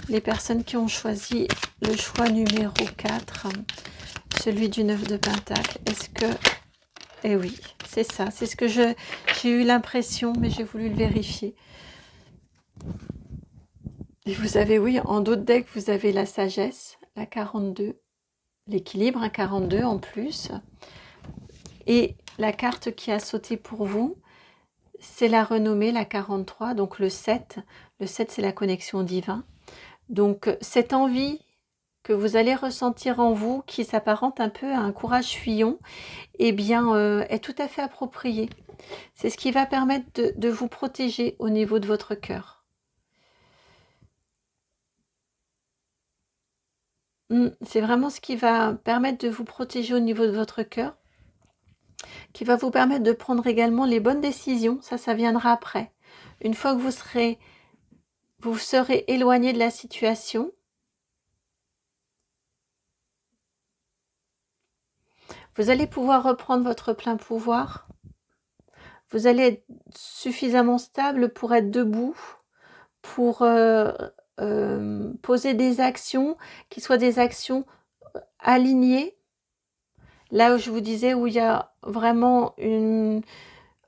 les personnes qui ont choisi le choix numéro 4, celui du 9 de Pentacle. Est-ce que... Eh oui, c'est ça, c'est ce que j'ai eu l'impression, mais j'ai voulu le vérifier. Et vous avez, oui, en d'autres decks, vous avez la sagesse, la 42, l'équilibre, 42 en plus. Et la carte qui a sauté pour vous, c'est la renommée, la 43, donc le 7. Le 7, c'est la connexion divine. Donc, cette envie que vous allez ressentir en vous, qui s'apparente un peu à un courage fuyant, eh bien, est tout à fait approprié. C'est ce qui va permettre de vous protéger au niveau de votre cœur. C'est vraiment ce qui va permettre de vous protéger au niveau de votre cœur, qui va vous permettre de prendre également les bonnes décisions. Ça viendra après. Une fois que vous serez éloigné de la situation, vous allez pouvoir reprendre votre plein pouvoir. Vous allez être suffisamment stable pour être debout, pour poser des actions qui soient des actions alignées. Là où je vous disais, où il y a vraiment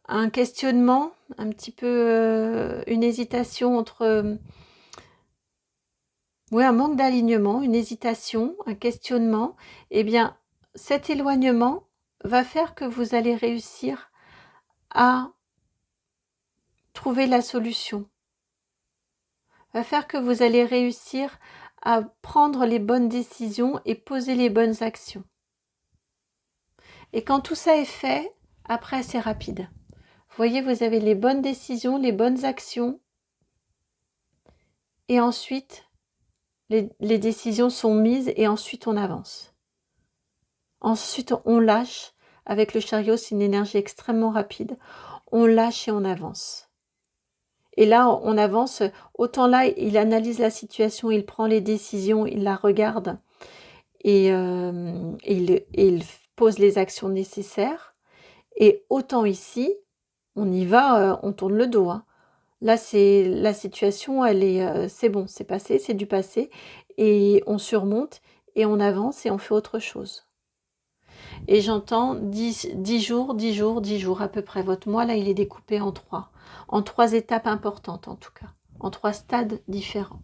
un questionnement, un petit peu une hésitation entre... oui, un manque d'alignement, une hésitation, un questionnement, eh bien, cet éloignement va faire que vous allez réussir à trouver la solution. Va faire que vous allez réussir à prendre les bonnes décisions et poser les bonnes actions. Et quand tout ça est fait, après c'est rapide. Vous voyez, vous avez les bonnes décisions, les bonnes actions, et ensuite les décisions sont mises et ensuite on avance. Ensuite on lâche. Avec le chariot, c'est une énergie extrêmement rapide. On lâche et on avance. Et là, on avance. Autant là, il analyse la situation, il prend les décisions, il la regarde et il pose les actions nécessaires. Et autant ici, on y va, on tourne le dos. Là, c'est la situation, elle est, c'est bon, c'est passé, c'est du passé. Et on surmonte et on avance et on fait autre chose. Et j'entends 10 jours, 10 jours, 10 jours à peu près. Votre mois, là, il est découpé en 3 étapes importantes en tout cas, en 3 stades différents.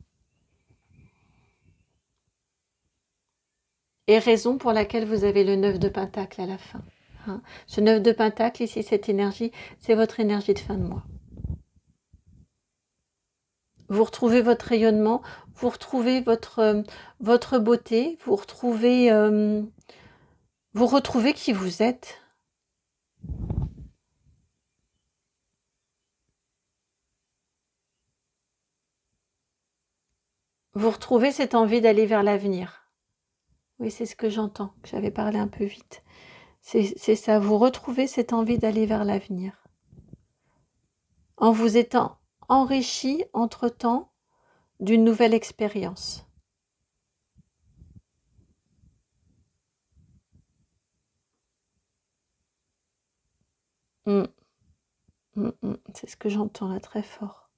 Et raison pour laquelle vous avez le 9 de Pentacle à la fin. Ce 9 de Pentacle, ici, cette énergie, c'est votre énergie de fin de mois. Vous retrouvez votre rayonnement, vous retrouvez votre beauté, vous retrouvez qui vous êtes. Vous retrouvez cette envie d'aller vers l'avenir. Oui, c'est ce que j'entends, que j'avais parlé un peu vite. C'est ça, vous retrouvez cette envie d'aller vers l'avenir. En vous étant enrichi entre-temps d'une nouvelle expérience. C'est ce que j'entends là très fort.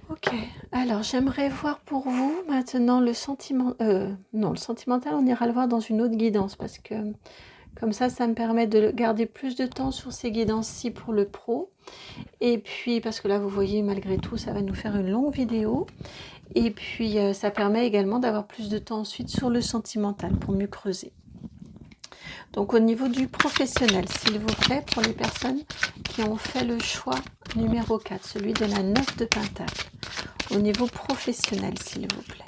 Ok, alors j'aimerais voir pour vous maintenant le sentiment... non, le sentimental, on ira le voir dans une autre guidance parce que comme ça me permet de garder plus de temps sur ces guidances-ci pour le pro. Et puis, parce que là, vous voyez, malgré tout, ça va nous faire une longue vidéo. Et puis, ça permet également d'avoir plus de temps ensuite sur le sentimental pour mieux creuser. Donc, au niveau du professionnel, s'il vous plaît, pour les personnes qui ont fait le choix numéro 4, celui de la 9 de Pentacle. Au niveau professionnel, s'il vous plaît.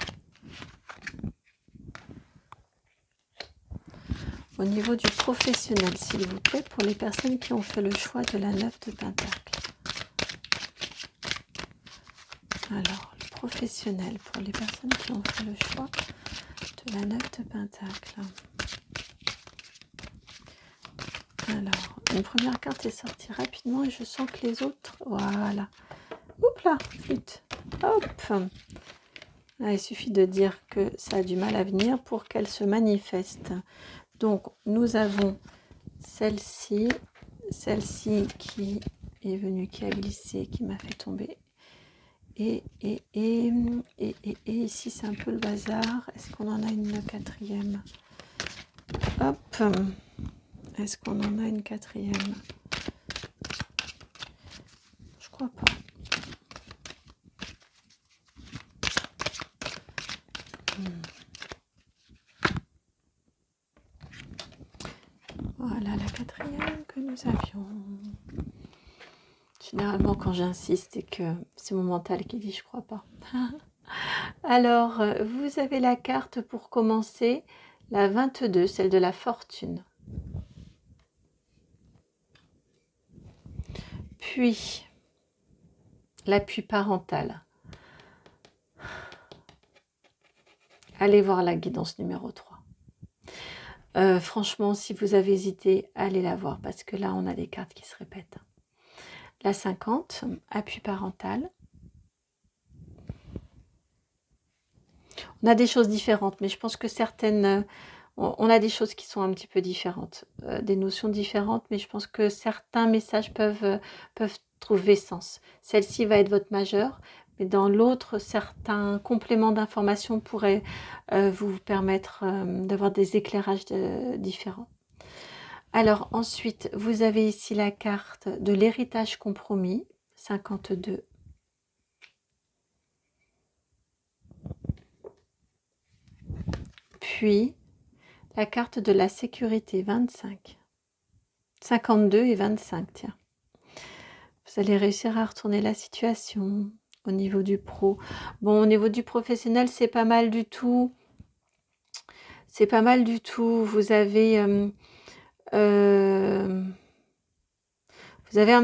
Au niveau du professionnel, s'il vous plaît, pour les personnes qui ont fait le choix de la 9 de Pentacle. Alors, le professionnel, pour les personnes qui ont fait le choix de la 9 de Pentacle. Alors, une première carte est sortie rapidement et je sens que les autres... Voilà. Oups là, flûte. Hop. Ah, il suffit de dire que ça a du mal à venir pour qu'elle se manifeste. Donc, nous avons celle-ci qui est venue, qui a glissé, qui m'a fait tomber. Et ici, c'est un peu le bazar. Est-ce qu'on en a une quatrième? Hop. Est-ce qu'on en a une quatrième? Je crois pas. Voilà la quatrième que nous avions. Généralement, quand j'insiste et que c'est mon mental qui dit « je crois pas ». Alors, vous avez la carte pour commencer, la 22, celle de la fortune. Puis, l'appui parental. Allez voir la guidance numéro 3. Franchement, si vous avez hésité, allez la voir parce que là, on a des cartes qui se répètent. La 50, appui parental. On a des choses différentes, mais je pense que certaines... on a des choses qui sont un petit peu différentes, des notions différentes, mais je pense que certains messages peuvent trouver sens. Celle-ci va être votre majeure, mais dans l'autre, certains compléments d'informations pourraient vous permettre d'avoir des éclairages différents. Alors ensuite, vous avez ici la carte de l'héritage compromis, 52. Puis, la carte de la sécurité, 25. 52 et 25, tiens. Vous allez réussir à retourner la situation au niveau du pro. Bon, au niveau du professionnel, c'est pas mal du tout. C'est pas mal du tout. Vous avez un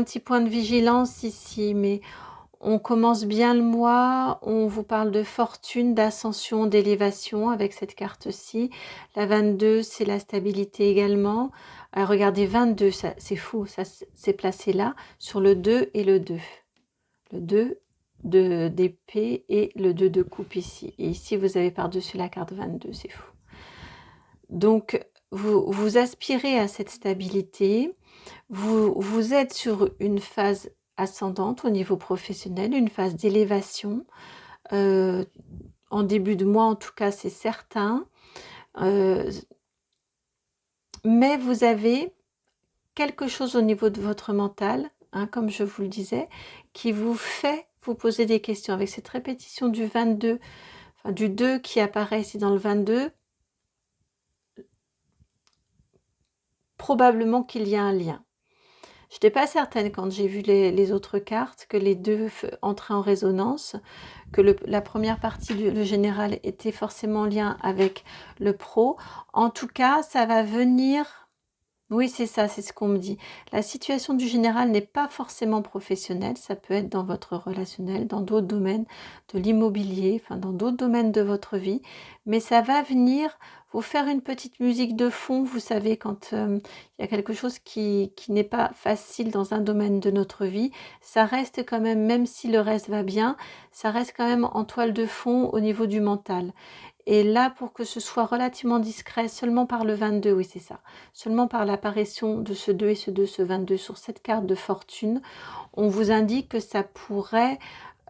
petit point de vigilance ici, mais on commence bien le mois. On vous parle de fortune, d'ascension, d'élévation avec cette carte-ci. La 22, c'est la stabilité également. Regardez, 22, c'est fou, ça s'est placé là, sur le 2 et le 2. Le 2 d'épée et le 2 de coupe ici. Et ici, vous avez par-dessus la carte 22, c'est fou. Donc, vous aspirez à cette stabilité. Vous êtes sur une phase ascendante au niveau professionnel, une phase d'élévation. En début de mois, en tout cas, c'est certain. Mais vous avez quelque chose au niveau de votre mental, hein, comme je vous le disais, qui vous fait vous poser des questions. Avec cette répétition du 22, enfin du 2 qui apparaît ici dans le 22, probablement qu'il y a un lien. Je n'étais pas certaine quand j'ai vu les autres cartes que les deux entraient en résonance, que la première partie le général était forcément en lien avec le pro. En tout cas, ça va venir Oui, c'est ça, c'est ce qu'on me dit. La situation du général n'est pas forcément professionnelle, ça peut être dans votre relationnel, dans d'autres domaines de l'immobilier, enfin dans d'autres domaines de votre vie, mais ça va venir vous faire une petite musique de fond, vous savez, quand il y a quelque chose qui n'est pas facile dans un domaine de notre vie, ça reste quand même, même si le reste va bien, ça reste quand même en toile de fond au niveau du mental. Et là, pour que ce soit relativement discret, seulement par le 22, oui c'est ça, seulement par l'apparition de ce 2 et ce 22 sur cette carte de fortune, on vous indique que ça pourrait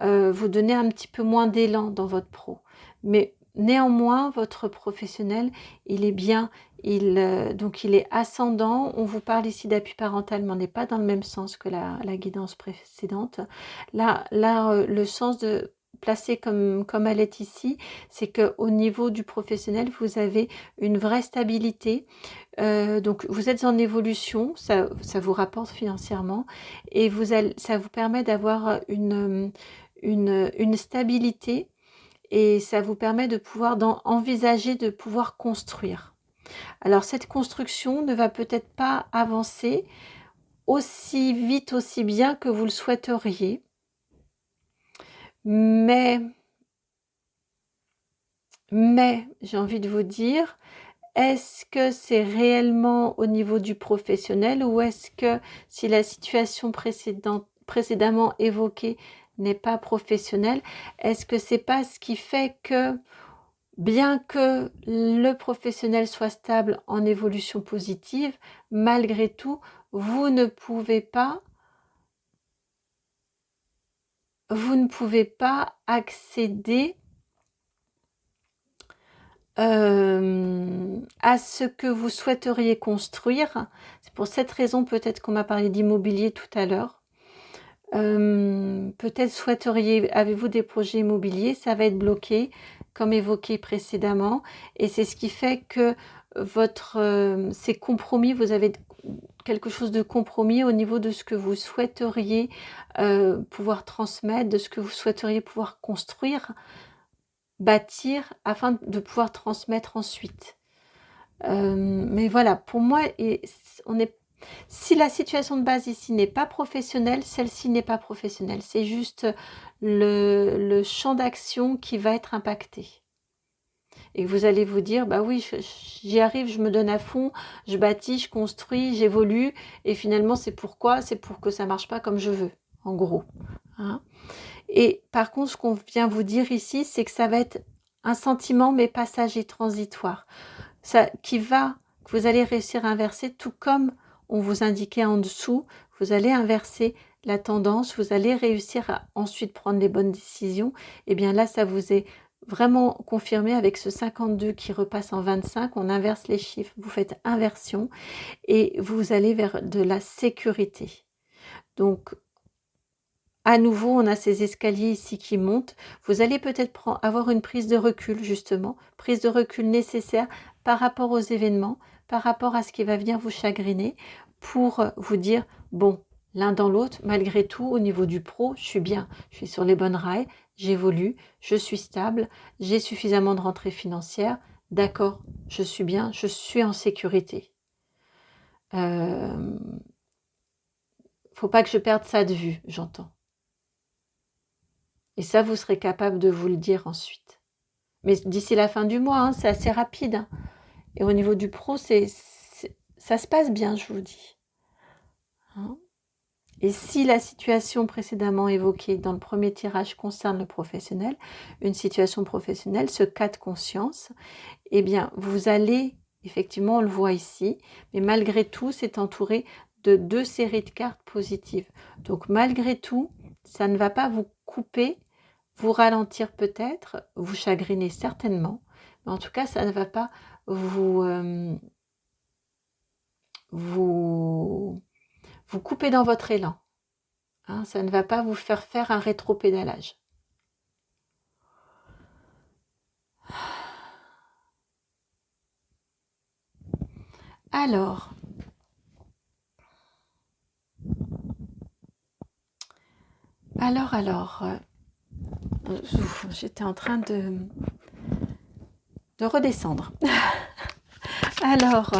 vous donner un petit peu moins d'élan dans votre pro. Mais néanmoins, votre professionnel, il est bien, donc il est ascendant. On vous parle ici d'appui parental, mais on n'est pas dans le même sens que la guidance précédente. Là, le sens de placé comme elle est ici, c'est qu'au niveau du professionnel, vous avez une vraie stabilité. Donc vous êtes en évolution, ça vous rapporte financièrement et ça vous permet d'avoir une stabilité et ça vous permet de pouvoir envisager de pouvoir construire. Alors cette construction ne va peut-être pas avancer aussi vite, aussi bien que vous le souhaiteriez, mais j'ai envie de vous dire, est-ce que c'est réellement au niveau du professionnel ou est-ce que si la situation précédemment évoquée n'est pas professionnelle, est-ce que c'est pas ce qui fait que bien que le professionnel soit stable en évolution positive, malgré tout, vous ne pouvez pas accéder à ce que vous souhaiteriez construire. C'est pour cette raison peut-être qu'on m'a parlé d'immobilier tout à l'heure. Peut-être avez-vous des projets immobiliers, ça va être bloqué comme évoqué précédemment et c'est ce qui fait que ces compromis, vous avez quelque chose de compromis au niveau de ce que vous souhaiteriez pouvoir transmettre, de ce que vous souhaiteriez pouvoir construire, bâtir afin de pouvoir transmettre ensuite. Mais voilà, pour moi, si la situation de base ici n'est pas professionnelle, celle-ci n'est pas professionnelle. C'est juste le champ d'action qui va être impacté. Et vous allez vous dire, bah oui, j'y arrive, je me donne à fond, je bâtis, je construis, j'évolue. Et finalement, c'est pourquoi? C'est pour que ça marche pas comme je veux, en gros. Hein. Et par contre, ce qu'on vient vous dire ici, c'est que ça va être un sentiment, mais passager, transitoire. Que vous allez réussir à inverser, tout comme on vous indiquait en dessous, vous allez inverser la tendance, vous allez réussir à ensuite prendre les bonnes décisions. Et bien là, ça vous est vraiment confirmé avec ce 52 qui repasse en 25, on inverse les chiffres, vous faites inversion et vous allez vers de la sécurité. Donc, à nouveau, on a ces escaliers ici qui montent. Vous allez peut-être avoir une prise de recul, justement, prise de recul nécessaire par rapport aux événements, par rapport à ce qui va venir vous chagriner, pour vous dire, bon, l'un dans l'autre, malgré tout, au niveau du pro, je suis bien, je suis sur les bonnes rails, j'évolue, je suis stable, j'ai suffisamment de rentrée financière, d'accord, je suis bien, je suis en sécurité. Faut pas que je perde ça de vue, j'entends. Et ça, vous serez capable de vous le dire ensuite. Mais d'ici la fin du mois, hein, c'est assez rapide. Hein. Et au niveau du pro, ça se passe bien, je vous dis. Hein. Et si la situation précédemment évoquée dans le premier tirage concerne le professionnel, une situation professionnelle, ce cas de conscience, eh bien, vous allez, effectivement, on le voit ici, mais malgré tout, c'est entouré de 2 séries de cartes positives. Donc, malgré tout, ça ne va pas vous couper, vous ralentir peut-être, vous chagriner certainement, mais en tout cas, ça ne va pas vous couper dans votre élan. Hein, ça ne va pas vous faire faire un rétropédalage. Alors, j'étais en train de redescendre. Alors,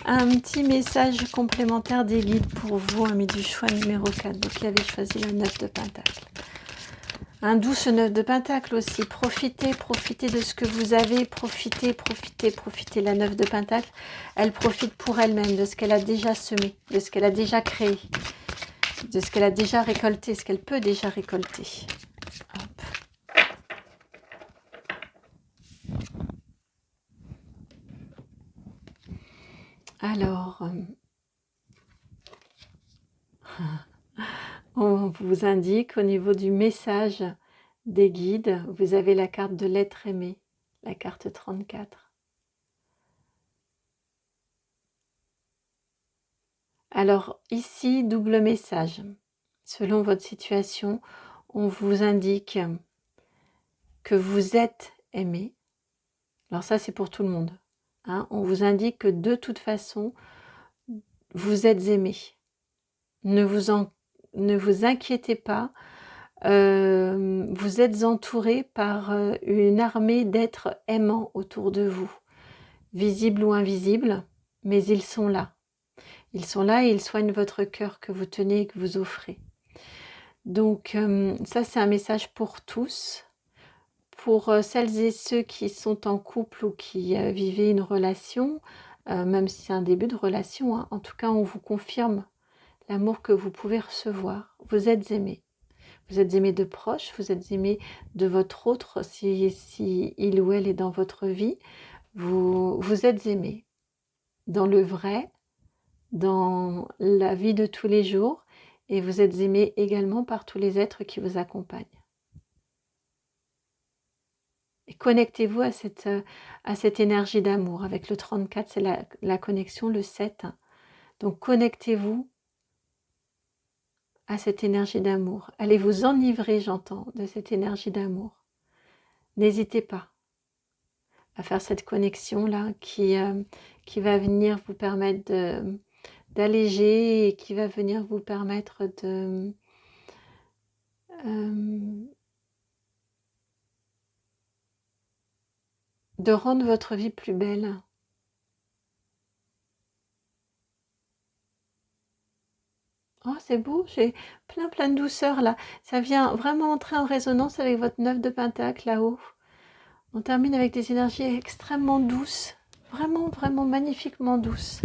Un petit message complémentaire des guides pour vous, amis du choix numéro 4, vous qui avez choisi la 9 de Pentacle. Un douce 9 de Pentacle aussi. Profitez, profitez de ce que vous avez. Profitez, profitez, profitez. La 9 de Pentacle, elle profite pour elle-même de ce qu'elle a déjà semé, de ce qu'elle a déjà créé, de ce qu'elle a déjà récolté, ce qu'elle peut déjà récolter. Hop. Alors, on vous indique au niveau du message des guides, vous avez la carte de l'être aimé, la carte 34. Alors ici, double message. Selon votre situation, on vous indique que vous êtes aimé. Alors ça, c'est pour tout le monde. Hein. On vous indique que de toute façon, vous êtes aimé. Ne vous inquiétez pas. Vous êtes entouré par une armée d'êtres aimants autour de vous, visibles ou invisibles, mais ils sont là. Ils sont là et ils soignent votre cœur que vous tenez et que vous offrez. Donc ça, c'est un message pour tous. Pour celles et ceux qui sont en couple ou qui vivaient une relation, même si c'est un début de relation, hein, en tout cas, on vous confirme l'amour que vous pouvez recevoir. Vous êtes aimé. Vous êtes aimé de proches, vous êtes aimé de votre autre, si il ou elle est dans votre vie. Vous êtes aimé dans le vrai, dans la vie de tous les jours, et vous êtes aimé également par tous les êtres qui vous accompagnent. Et connectez-vous à cette énergie d'amour. Avec le 34, c'est la connexion, le 7. Donc connectez-vous à cette énergie d'amour. Allez vous enivrer, j'entends, de cette énergie d'amour. N'hésitez pas à faire cette connexion-là qui va venir vous permettre d'alléger et qui va venir vous permettre de rendre votre vie plus belle. Oh, c'est beau, j'ai plein de douceur là. Ça vient vraiment entrer en résonance avec votre 9 de Pentacle là-haut. On termine avec des énergies extrêmement douces, vraiment magnifiquement douces.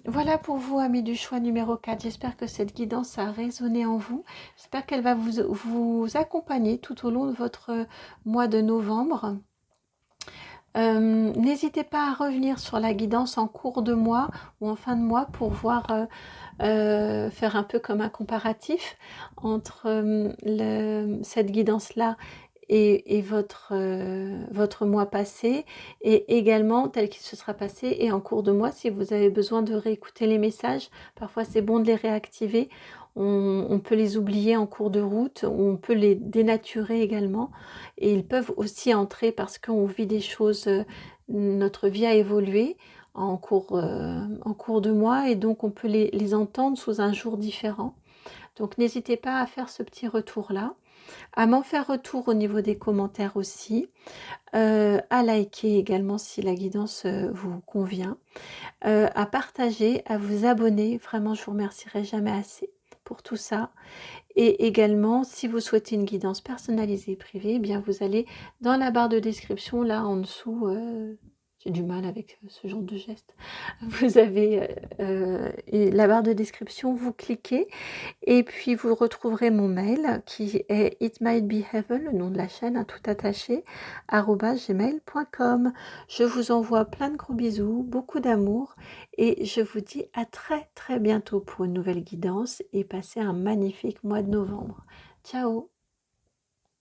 Voilà pour vous, amis du choix numéro 4. J'espère que cette guidance a résonné en vous. J'espère qu'elle va vous accompagner tout au long de votre mois de novembre. N'hésitez pas à revenir sur la guidance en cours de mois ou en fin de mois pour voir, faire un peu comme un comparatif entre cette guidance-là et votre mois passé, et également tel qu'il se sera passé et en cours de mois. Si vous avez besoin de réécouter les messages, parfois c'est bon de les réactiver. On peut les oublier en cours de route, on peut les dénaturer également, et ils peuvent aussi entrer parce qu'on vit des choses, notre vie a évolué en cours de mois, et donc on peut les entendre sous un jour différent. Donc n'hésitez pas à faire ce petit retour-là, à m'en faire retour au niveau des commentaires aussi, à liker également si la guidance vous convient, à partager, à vous abonner. Vraiment, je vous remercierai jamais assez pour tout ça. Et également, si vous souhaitez une guidance personnalisée et privée, eh bien vous allez dans la barre de description, là en dessous, j'ai du mal avec ce genre de geste. Vous avez la barre de description, vous cliquez et puis vous retrouverez mon mail qui est It Might Be Heaven, le nom de la chaîne, tout attaché, @gmail.com. Je vous envoie plein de gros bisous, beaucoup d'amour, et je vous dis à très bientôt pour une nouvelle guidance, et passez un magnifique mois de novembre. Ciao!